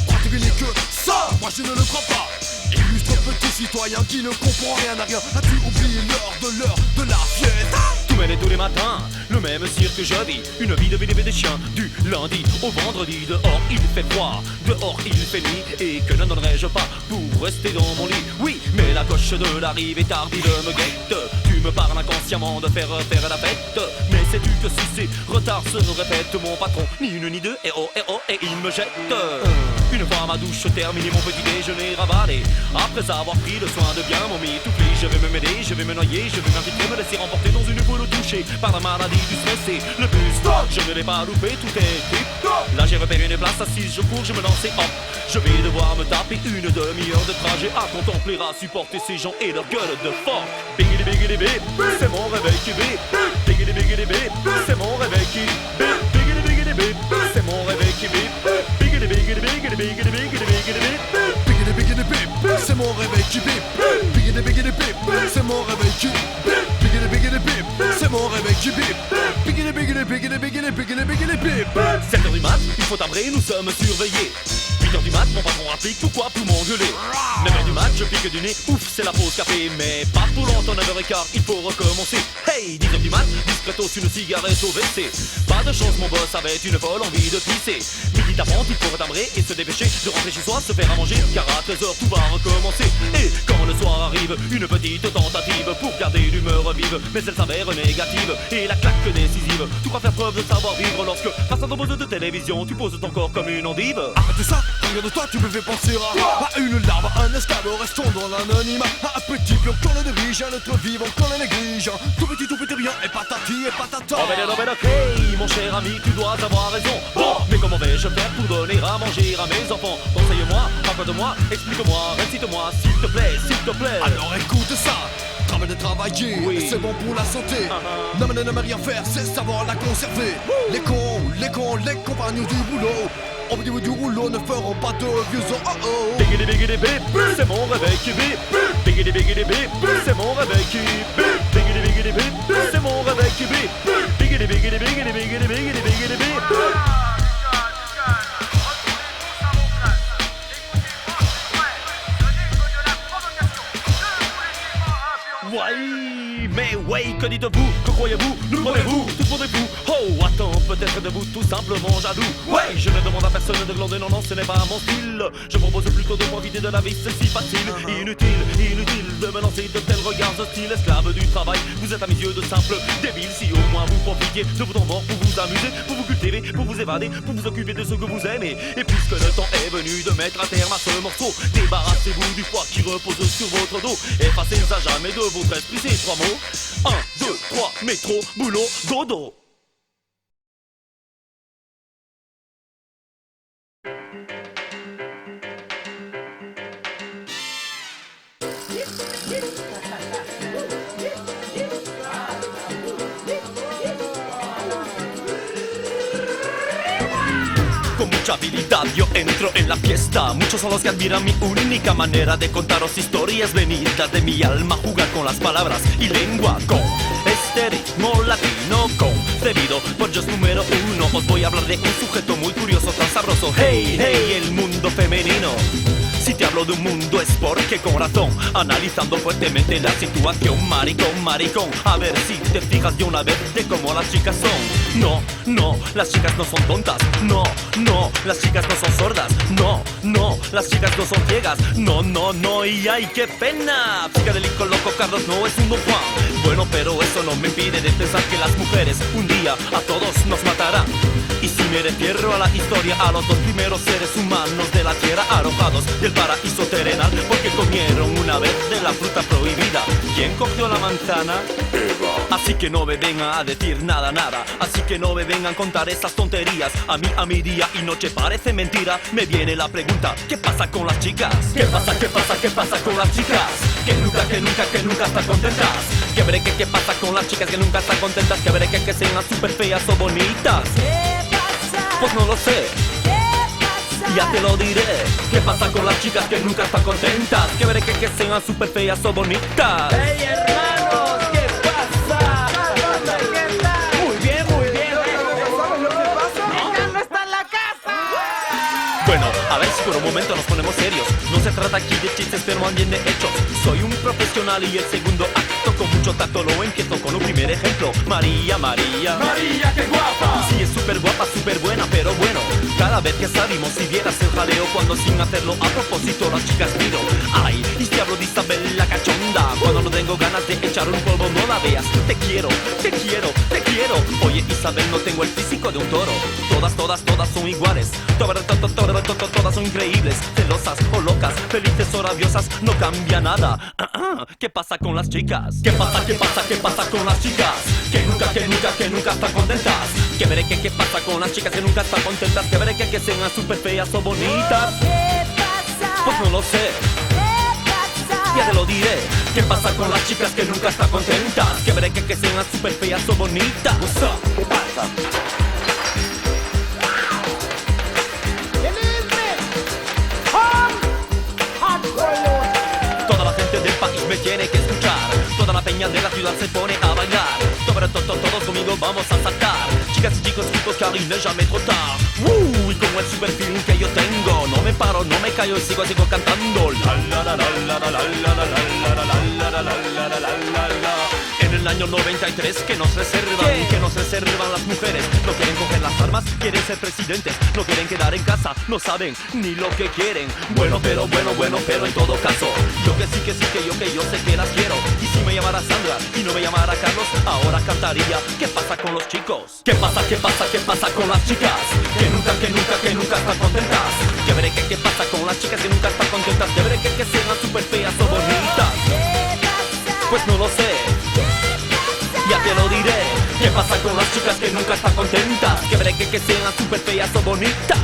Pratiquer que ça, moi je ne le crois pas. Illustre petit citoyen qui ne comprend rien à rien. As-tu oublié l'heure de la fiesta? Tout mène tous les matins, le même cirque que je vis. Une vie de VDB des chiens, du lundi au vendredi. Dehors il fait froid, dehors il fait nuit. Et que ne donnerais-je pas pour rester dans mon lit? Oui, mais la coche de l'arrivée tardive me guette. Tu me parles inconsciemment de faire la fête. Mais sais-tu que si ces retards se répètent, mon patron, ni une ni deux, et il me jette. Une fois ma douche terminée, mon petit déjeuner ravalé. Après avoir pris le soin de bien m'emmitoufler, je vais me mêler, je vais me noyer, je vais m'inviter, me laisser remporter dans une boule touchée par la maladie du stress et le bus. Je ne l'ai pas loupé, tout est tip. Là j'ai repéré une place assise, je cours, je me lance et hop. Je vais devoir me taper une demi-heure de trajet à contempler, à supporter ces gens et leur gueule de fort. Biggity biggity bip, c'est mon réveil qui bip. Biggity biggity bip, c'est mon réveil qui bip. Biggity biggity bip, c'est mon réveil qui bip. Biggity biggity biggity biggity biggity biggity bip. Biggity biggity bip, c'est mon réveil qui bip. Biggity biggity bip, c'est mon réveil qui bip. Biggity biggity bip, c'est mon réveil qui bip. Biggity biggity biggity biggity biggity biggity bip. 7h du mat, il faut tabrer, nous sommes surveillés. 8h du mat, mon patron rapplique, pourquoi pour m'engueuler? 9h du mat, je pique du nez, ouf, c'est la pause café. Mais pas pour longtemps, 9h15, il faut recommencer. Hey, 10h du mat, discretos, une cigarette au WC. Pas de chance, mon boss avait une folle envie de pisser. Midi tapante, il faut retabrer et se dépêcher de rentrer chez soi, se faire à manger, car à 13h tout va recommencer. Et quand le soir arrive, une petite tentative pour garder l'humeur vive, mais elle s'avère négative. Et la claque décisive, tu crois faire preuve de savoir-vivre lorsque, face à ton poste de télévision, tu poses ton corps comme une endive. Arrête ça, regarde-toi, tu me fais penser à une larve, à un esclave, restons dans l'anonymat. À un petit pion qu'on le dirige, un autre vivant qu'on le néglige. Tout petit rien, et patati et patata. Oh ben ok, mon cher ami, tu dois avoir raison. Bon, mais comment vais-je faire pour donner à manger à mes enfants? Conseille-moi, raconte-moi, explique-moi, récite-moi, s'il te plaît, s'il te plaît. Alors écoute ça, travail de travailler, oui. C'est bon pour la santé. Non mais ne rien faire, c'est savoir la conserver. Les cons, les compagnons du boulot, au bout du rouleau ne feront pas de vieux os. Oh oh. Biggity biggity bip, c'est mon réveil qui bip. Biggity biggity bip, c'est mon réveil qui bip. Biggity biggity bip, c'est mon réveil qui bip. Biggity biggity biggity biggity biggity biggity bip. Ouais, mais ouais, que dites-vous, que croyez-vous, nous croyez-vous, tout le monde est fou. Oh, attends, peut-être de vous tout simplement jaloux. Ouais, je ne demande à personne de glander, non, non, ce n'est pas mon style. Je propose plutôt de profiter de la vie, c'est si facile. Inutile de me lancer de tels regards hostiles. Esclave du travail, vous êtes à mes yeux de simples débiles. Si au moins vous profitiez de vos temps morts pour vous amuser, pour vous cultiver, pour vous évader, pour vous occuper de ce que vous aimez. Et puisque le temps est venu de mettre un terme à ce morceau, débarrassez-vous du poids qui repose sur votre dos. Effacez à jamais de votre esprit ces trois mots. 1, 2, 3, métro, boulot, dodo. Con mucha habilidad yo entro en la fiesta. Muchos son los que admiran mi única manera de contaros historias venidas de mi alma. Jugar con las palabras y lengua con este ritmo latino concebido por Just número 1. Os voy a hablar de un sujeto muy curioso, tan sabroso. Hey, hey, el mundo femenino. Si te hablo de un mundo es porque con razón, analizando fuertemente la situación, maricón, maricón. A ver si te fijas de una vez de cómo las chicas son. No, no, las chicas no son tontas. No, no, las chicas no son sordas. No, no, las chicas no son ciegas. No, no, no, y ay, qué pena. Psicadélico loco Carlos no es un Don Juan. Bueno, pero eso no me impide de pensar que las mujeres un día a todos nos matarán. Y si me refiero a la historia, a los dos primeros seres humanos de la tierra arrojados del paraíso terrenal, porque comieron una vez de la fruta prohibida. ¿Quién cogió la manzana? Eva. Así que no me vengan a decir nada, nada. Así que no me vengan a contar esas tonterías. A mi día y noche parece mentira. Me viene la pregunta, ¿qué pasa con las chicas? ¿Qué pasa, qué pasa, qué pasa con las chicas? Que nunca están contentas. Que veré qué pasa con las chicas que nunca están contentas. Que veré que sean súper feas o bonitas. Pues no lo sé, ya te lo diré. ¿Qué pasa con las chicas que nunca están contentas? Que veré que sean súper feas o bonitas. ¡Hey, hermanos! ¿Qué pasa? ¿Qué tal? Muy bien, muy bien. ¿Sabes lo que pasa? ¡No está en la casa! Bueno, a ver si por un momento nos ponemos serios. No se trata aquí de chistes, pero más bien de hechos. Soy un profesional y el segundo acto con mucho tacto lo empiezo con un primer ejemplo. María, María, ¡María, qué guapa! sí, es súper guapa, súper buena, pero bueno, cada vez que salimos, si vieras el jaleo cuando sin hacerlo a propósito las chicas miro. Ay, y te hablo de Isabel la cachonda. Cuando no tengo ganas de echar un polvo, no la veas. Te quiero, te quiero, te quiero. Oye, Isabel, no tengo el físico de un toro. Todas son iguales. Todas son increíbles. Celosas o locas, felices o rabiosas, no cambia nada. ¿Qué pasa con las chicas? ¿Qué pasa, qué pasa, qué pasa con las chicas? Que nunca están contentas. Que veré qué pasa con las chicas que nunca están contentas. Que veré que sean súper feas o bonitas. Pues no lo sé, ya te lo diré. ¿Qué pasa con las chicas que nunca están contentas? Que veré que sean súper feas o bonitas. What's up? ¿Qué pasa? Toda la gente del país me tiene que escuchar. Toda la peña de la ciudad se pone a bailar. Todos conmigo vamos a saltar. Chicas y chicos, car il n'est jamais trop tard. Y con el super feeling que yo tengo, no me paro, no me callo y sigo cantando. La la la la la la la la la la la la la la la. En el año 93 que nos reservan las mujeres. No quieren coger las armas, quieren ser presidentes. No quieren quedar en casa, no saben ni lo que quieren. Bueno, pero en todo caso, yo que sí, que yo sé que las quiero. Y si me llamara Sandra y no me llamara Carlos, ahora cantaría. ¿Qué pasa con los chicos? ¿Qué pasa con las chicas? Que nunca están contentas. Que veré qué pasa con las chicas que nunca están contentas. Que veré que sean súper feas o bonitas. Pues no lo sé, ya te lo diré. ¿Qué pasa con las chicas que nunca están contentas? Que veré que sean súper feas o bonitas.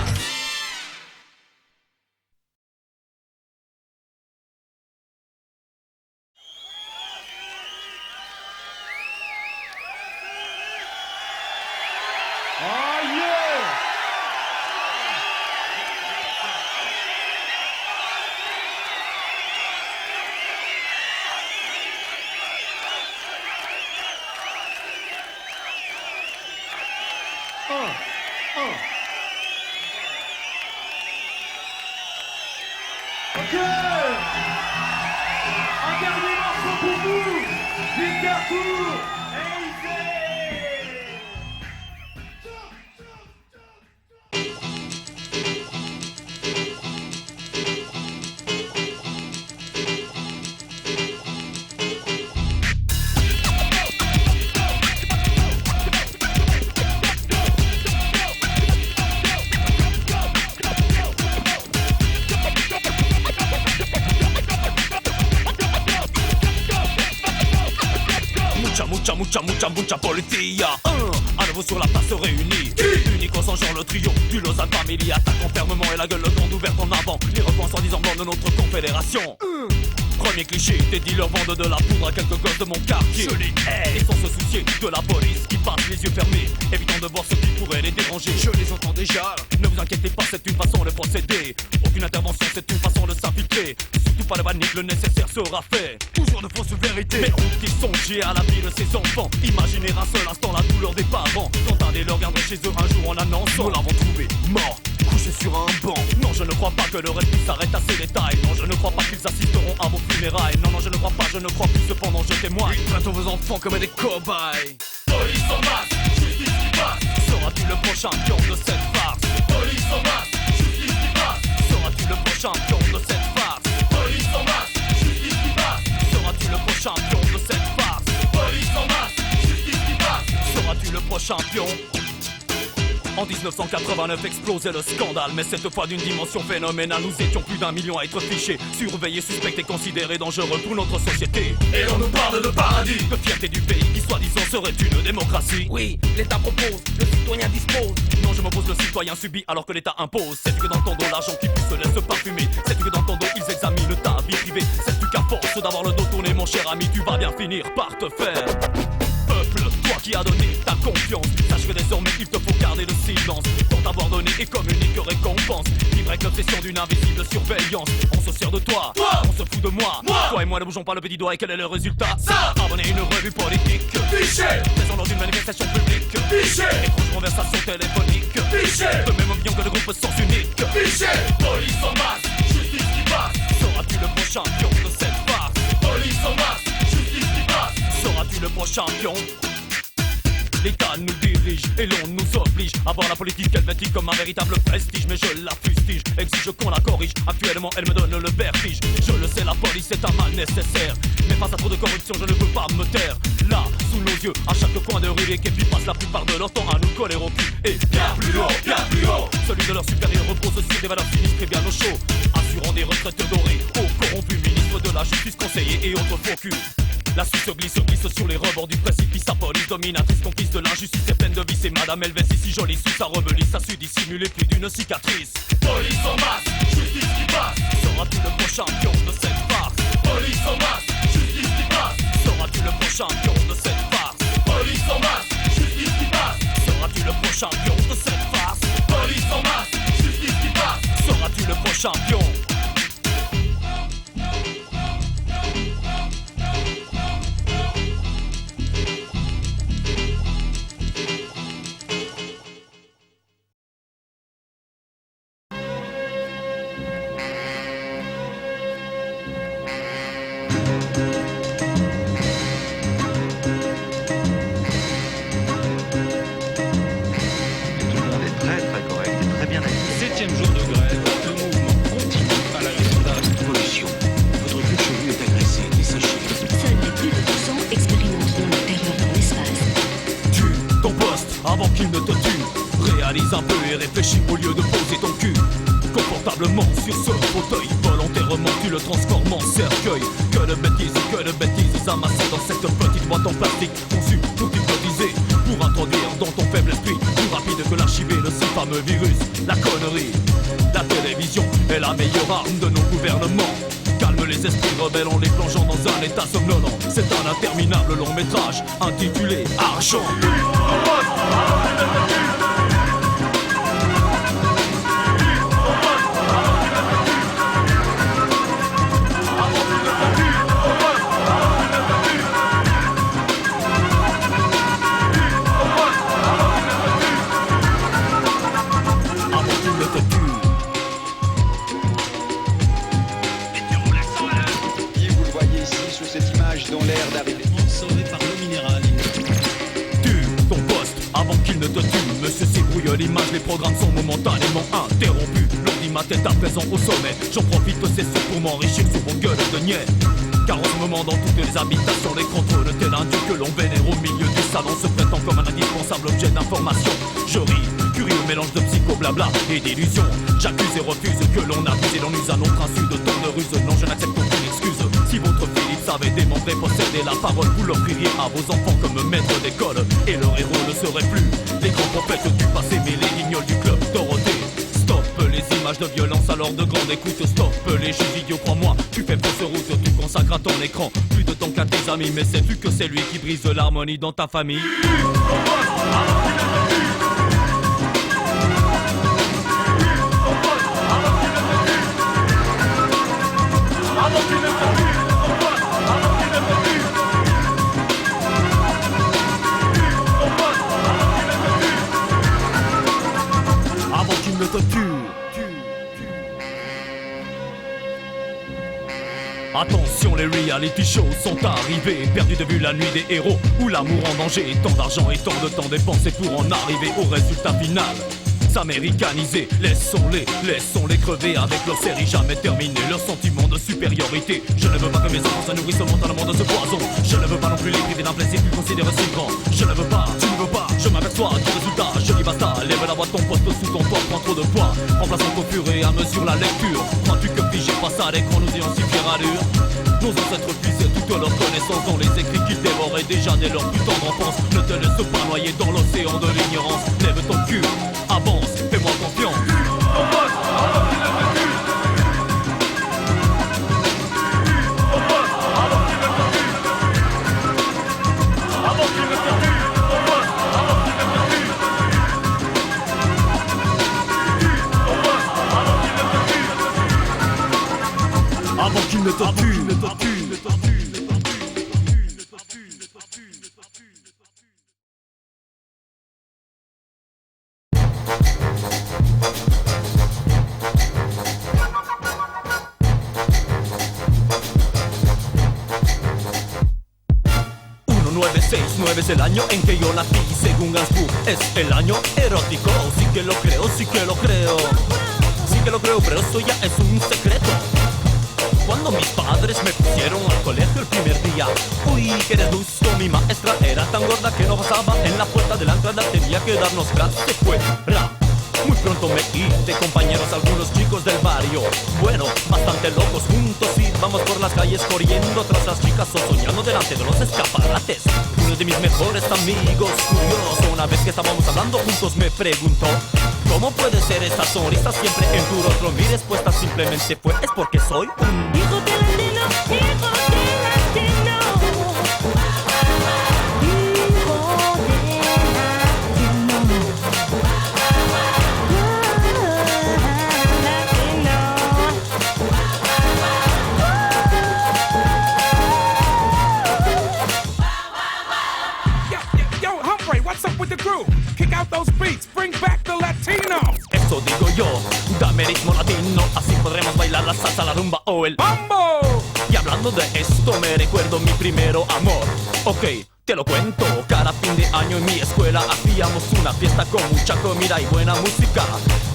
Ok. Un dernier morceau pour vous. Vite Carrefour. Mucha policía. À nouveau sur la place réunie. Unique au sang, genre le trio du Lausanne Family. Attaque en fermement et la gueule grande ouverte en avant. Les repoints soi-disant blancs de notre confédération. Premier cliché, des dealers vendent de la poudre à quelques gosses de mon quartier. Je les hais, et sans se soucier de la police qui passe les yeux fermés, évitant de voir ce qui pourrait les déranger. Je les entends déjà, ne vous inquiétez pas, c'est une façon de procéder. Aucune intervention, c'est une façon de s'infiltrer. Surtout pas de panique, le nécessaire sera fait. Toujours de fausses vérités, mais ont-ils songé à la vie de ses enfants? Imaginez un seul instant la douleur des parents quand un des leurs viendrait chez eux un jour en annonçant: nous l'avons trouvé mort, couché sur un banc. Non, je ne crois pas que le récit s'arrête à ces détails. Non, je ne crois pas qu'ils assisteront à vos funérailles. Non, je ne crois pas, je ne crois plus, cependant je témoigne. Ils traitent vos enfants comme des cobayes. Police en masse, justice Seras-tu le prochain pion de cette farce? Police en masse, justice qui passe. Seras-tu le prochain pion de cette farce? Police en masse, justice qui passe. Seras-tu le prochain pion de cette farce? Police en masse, justice qui passe. Seras-tu le prochain pion? En 1989 explosait le scandale, mais cette fois d'une dimension phénoménale. Nous étions plus d'1 million à être fichés, surveillés, suspectés, considérés dangereux pour notre société. Et l'on nous parle de paradis, de fierté du pays qui soi-disant serait une démocratie. Oui, l'État propose, le citoyen dispose. Non, je m'oppose, le citoyen subit alors que l'État impose. Sais-tu que dans ton dos l'argent qui pousse se laisse parfumer? Sais-tu que dans ton dos ils examinent ta vie privée? Sais-tu qu'à force d'avoir le dos tourné, mon cher ami, tu vas bien finir par te faire peuple, toi qui as donné ta confiance, sache que désormais il te faut garder le silence. Pour t'avoir donné et comme unique récompense, vivre avec l'obsession d'une invisible surveillance. On se sert de toi, on se fout de moi. Toi et moi ne bougeons pas le petit doigt et quel est le résultat? Ça, abonner une revue politique, fiché, présent lors d'une manifestation publique, fiché, étrange conversation téléphonique, fiché, de même opinion que le groupe Sens Unique. fiché. Police en masse, justice qui passe. Seras-tu le prochain pion de cette farce? Police en masse, justice qui passe. Seras-tu le prochain pion? L'État nous dirige et l'on nous oblige à voir la politique helvétique comme un véritable prestige. Mais je la fustige, exige qu'on la corrige. Actuellement elle me donne le vertige. Je le sais, la police est un mal nécessaire, mais face à trop de corruption je ne peux pas me taire. Là, sous nos yeux, à chaque coin de rue, les képis passent la plupart de leur temps à nous coller au cul. Et bien plus haut, bien plus haut. Celui de leur supérieur repose sur des valeurs sinistres et bien au chaud, assurant des retraites dorées aux corrompus ministres de la justice, conseillers et autres faux culs. La suite se glisse sur les rebords du précipice. Sa police dominatrice, complice de l'injustice et pleine de vices. Et Madame Helvétie si jolie sous sa rebellisse a su dissimuler plus d'une cicatrice. Police en masse, justice qui passe. Seras-tu le prochain pion de cette farce? Police en masse, justice qui passe. Seras-tu le prochain pion de cette farce? Police en masse, justice qui passe. Seras-tu le prochain pion de cette farce? Police en masse, justice qui passe. Seras-tu le prochain pion? Avant qu'il ne te tue, réalise un peu et réfléchis au lieu de poser ton cul confortablement sur ce fauteuil. Volontairement tu le transformes en cercueil. Que de bêtises amassées dans cette petite boîte en plastique conçue pour hypnotiser, pour introduire dans ton faible esprit, plus rapide que l'archiver le si fameux virus. La connerie, la télévision est la meilleure arme de nos gouvernements. Calme les esprits rebelles en les plongeant dans un état somnolent. C'est un interminable long métrage intitulé Argent. Dont l'air d'arriver sauvé par le minéral. Tue ton poste avant qu'il ne te tue. Monsieur s'ébrouille l'image, les programmes sont momentanément interrompus. L'ordi ma tête à présent au sommet. J'en profite que c'est sûr pour m'enrichir sur vos gueules de niais. Car en ce moment dans toutes les habitations, les contrôles tel un dieu que l'on vénère au milieu du salon se prétend comme un indispensable objet d'information. Je ris, curieux mélange de psycho blabla et d'illusions. J'accuse et refuse que l'on abuse et l'on use à notre insu de tant de ruse. Non, je n'accepte aucune excuse. Si votre Philippe savait démontrer, posséder la parole, vous l'offririez à vos enfants comme maître d'école. Et leur héros ne serait plus les grands prophètes du passé, mais les lignoles du club Dorothée. Stop les images de violence alors de grande écoute. Stop les jeux vidéo, crois-moi, tu fais fausse route, tu consacres à ton écran plus de temps qu'à tes amis. Mais sais-tu que c'est lui qui brise l'harmonie dans ta famille? Avant qu'il ne te tue. Attention, les reality shows sont arrivés, perdus de vue la nuit des héros ou l'amour en danger. Tant d'argent et tant de temps dépensés pour en arriver au résultat final. S'américaniser, laissons-les crever avec leur série jamais terminée, leur sentiment de supériorité. Je ne veux pas que mes enfants se nourrissent mentalement de ce poison. Je ne veux pas non plus les priver d'un plaisir qu'ils considèrent si grand. Je ne veux pas, tu ne veux pas, je m'aperçois du résultat. Je dis basta, lève la voix de ton poste sous ton toit, prends trop de poids. Remplaçons au fur et à mesure la lecture. Crois-tu que figé face à l'écran nous ayons si fière allure? Nos ancêtres puisaient toutes leurs connaissances dans les écrits qu'ils dévoraient déjà dès leur plus tendre enfance. Ne te laisse pas noyer dans l'océan de l'ignorance. Lève ton cul, avance, fais-moi confiance. Avant qu'il ne te tue. Es el año en que yo nací, según Gansbu, es el año erótico. Sí que lo creo, sí que lo creo. Sí que lo creo, pero eso ya es un secreto. Cuando mis padres me pusieron al colegio el primer día, uy, qué disgusto, mi maestra era tan gorda que no pasaba en la puerta de la entrada, tenía que darnos clase fuera. Muy pronto me hice compañeros algunos chicos del barrio. Bueno, bastante locos juntos íbamos por las calles corriendo tras las chicas o soñando delante de los escaparates. Uno de mis mejores amigos, curioso, una vez que estábamos hablando juntos me preguntó: ¿cómo puede ser esa sonrisa siempre en tu rostro? Mi respuesta simplemente fue: es porque soy un hijo de latino, hijo de latino. What's up with the groove? Kick out those beats, bring back the Latinos. Eso digo yo, dame ritmo latino, así podremos bailar la salsa, la rumba o el mambo. Y hablando de esto me recuerdo mi primero amor. Ok, te lo cuento, cada fin de año en mi escuela hacíamos una fiesta con mucha comida y buena música.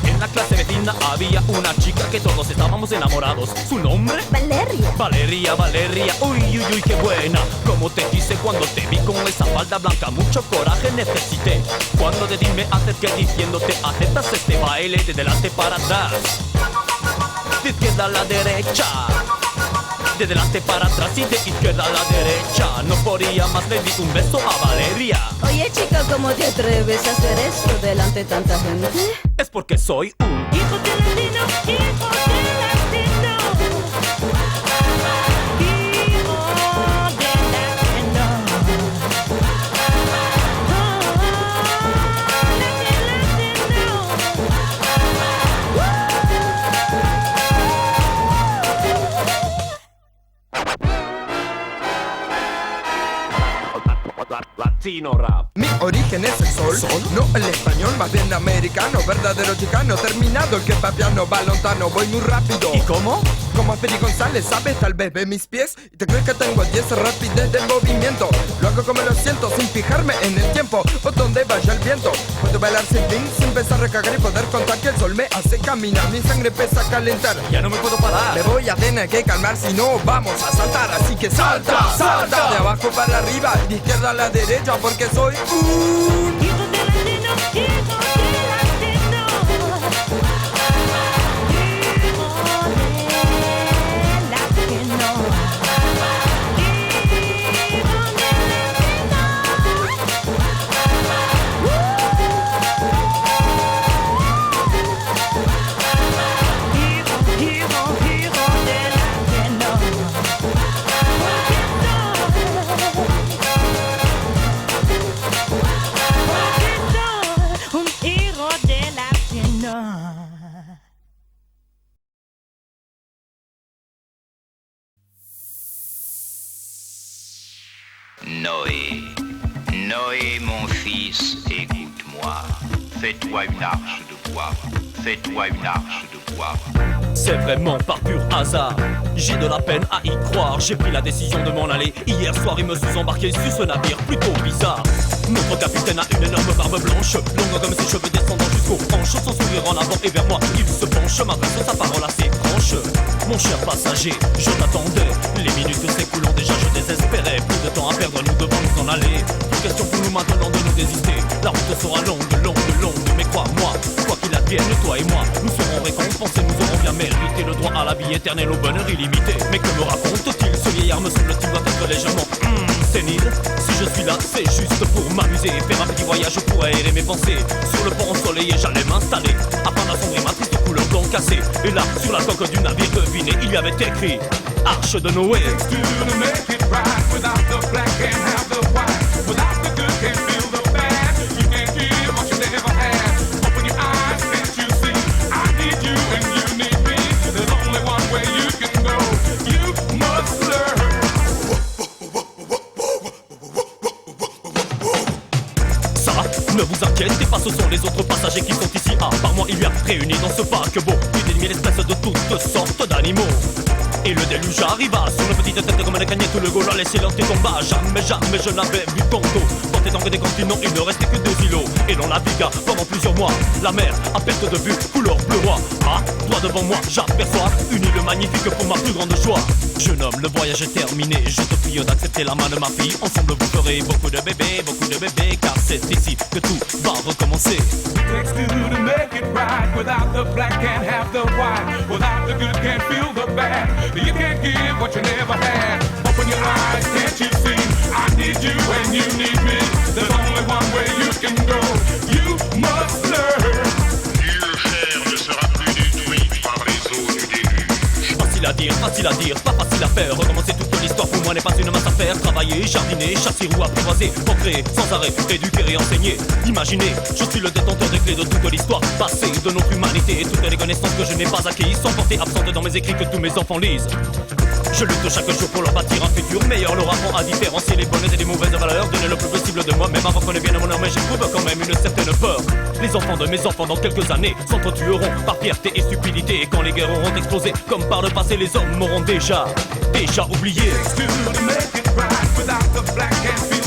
En la clase vecina había una chica que todos estábamos enamorados. ¿Su nombre? Valeria. Valeria, uy, qué buena. Como te quise cuando te vi con esa falda blanca, mucho coraje necesité. Cuando de ti me acerqué diciéndote: aceptas este baile de delante para atrás, de izquierda a la derecha, de delante para atrás y de izquierda a la derecha. No podía más, le di un beso a Valeria. Oye chica, ¿cómo te atreves a hacer esto delante de tanta gente? Es porque soy un hijo de latino, hijo de latino. Latino rap. Mi origen es el sol, no el español, más bien americano, verdadero chicano, terminado el que papiano, balontano, voy muy rápido. ¿Y cómo? Como Speedy González, ¿sabes? Tal vez ve mis pies y te crees que tengo 10 rapidez del movimiento. Lo hago como lo siento, sin fijarme en el tiempo o donde vaya el viento. Puedo bailar sin fin, sin pensar recagar y poder contar que el sol me hace caminar. Mi sangre empieza a calentar, ya no me puedo parar. Me voy a tener que calmar, si no vamos a saltar. Así que salta, salta, de abajo para arriba, de izquierda a la derecha, porque soy un hijo de latino, hijo de latino. Noé, mon fils, écoute-moi. Fais-toi une arche de bois. Fais-toi une arche de bois. soir. C'est vraiment par pur hasard. J'ai de la peine à y croire. J'ai pris la décision de m'en aller. Hier soir, il me suis embarqué sur ce navire plutôt bizarre. Notre capitaine a une énorme barbe blanche, longue comme ses cheveux descendant jusqu'aux hanches. Son sourire en avant et vers moi, il se penche, m'adresse sa parole assez franche. Mon cher passager, je t'attendais. Les minutes s'écoulant déjà, je désespérais. Plus de temps à perdre, nous devons nous en aller. Plus question pour nous maintenant de nous désister. La route sera longue, mais crois-moi, quoi qu'il advienne, toi et moi, nous serons récompensés, nous aurons bien mérité le droit à la vie éternelle, au bonheur illimité. Mais que me raconte-t-il? Ce vieillard me semble-t-il doit être légèrement sénile. Si je suis là, c'est juste pour m'amuser, faire un petit voyage pour aérer mes pensées. Sur le port ensoleillé, j'allais m'installer afin d'assombrir ma triste couleur blanc cassée. Et là, sur la coque du navire, devinez, il y avait écrit Arche de Noé. Ne vous inquiétez pas, ce sont les autres passagers qui sont ici. Ah, par moi, il y a réunis dans ce paquebot plus d'1000 espèces de toutes sortes d'animaux. Et le déluge arriva sur nos petites têtes comme des cagnettes. Tout le Gaulois les silences tomba. Jamais je n'avais vu tant d'eau. Dans tes angles des continents, il ne restait que 2 îlots. Et l'on navigua pendant plusieurs mois. La mer à perte de vue, couleur bleu roi. Ah, toi devant moi, j'aperçois une île magnifique pour ma plus grande joie. Jeune homme, le voyage est terminé. Je te prie d'accepter la main de ma fille. Ensemble vous ferez beaucoup de bébés, car c'est ici que tout va recommencer. Takes two to make it right. Without the black can't have the white. Without the good can't feel the bad. You can't give what you never had. Open your eyes, can't you see? I need you and you need me. There's only one way you can go. You must learn. Nul fer ne sera plus détruit par les eaux du déluge. Facile à dire, pas facile à faire. Recommencer toute l'histoire pour moi n'est pas une masse à faire. Travailler, jardiner, chasser ou apprivoiser, procréer sans arrêt, éduquer et enseigner. Imaginez, je suis le détenteur des clés de toute l'histoire passée de notre humanité. Et toutes les connaissances que je n'ai pas acquises sont portées absentes dans mes écrits que tous mes enfants lisent. Je lutte chaque jour pour leur bâtir un futur meilleur, leur apprend à différencier les bonnes et les mauvaises valeurs, donner le plus possible de moi-même avant qu'on ait bien mon nom, mais j'éprouve quand même une certaine peur. Les enfants de mes enfants dans quelques années s'entretueront par fierté et stupidité, et quand les guerres auront explosé, comme par le passé, les hommes m'auront déjà oublié. Takes two to make it right. Without the black can't feel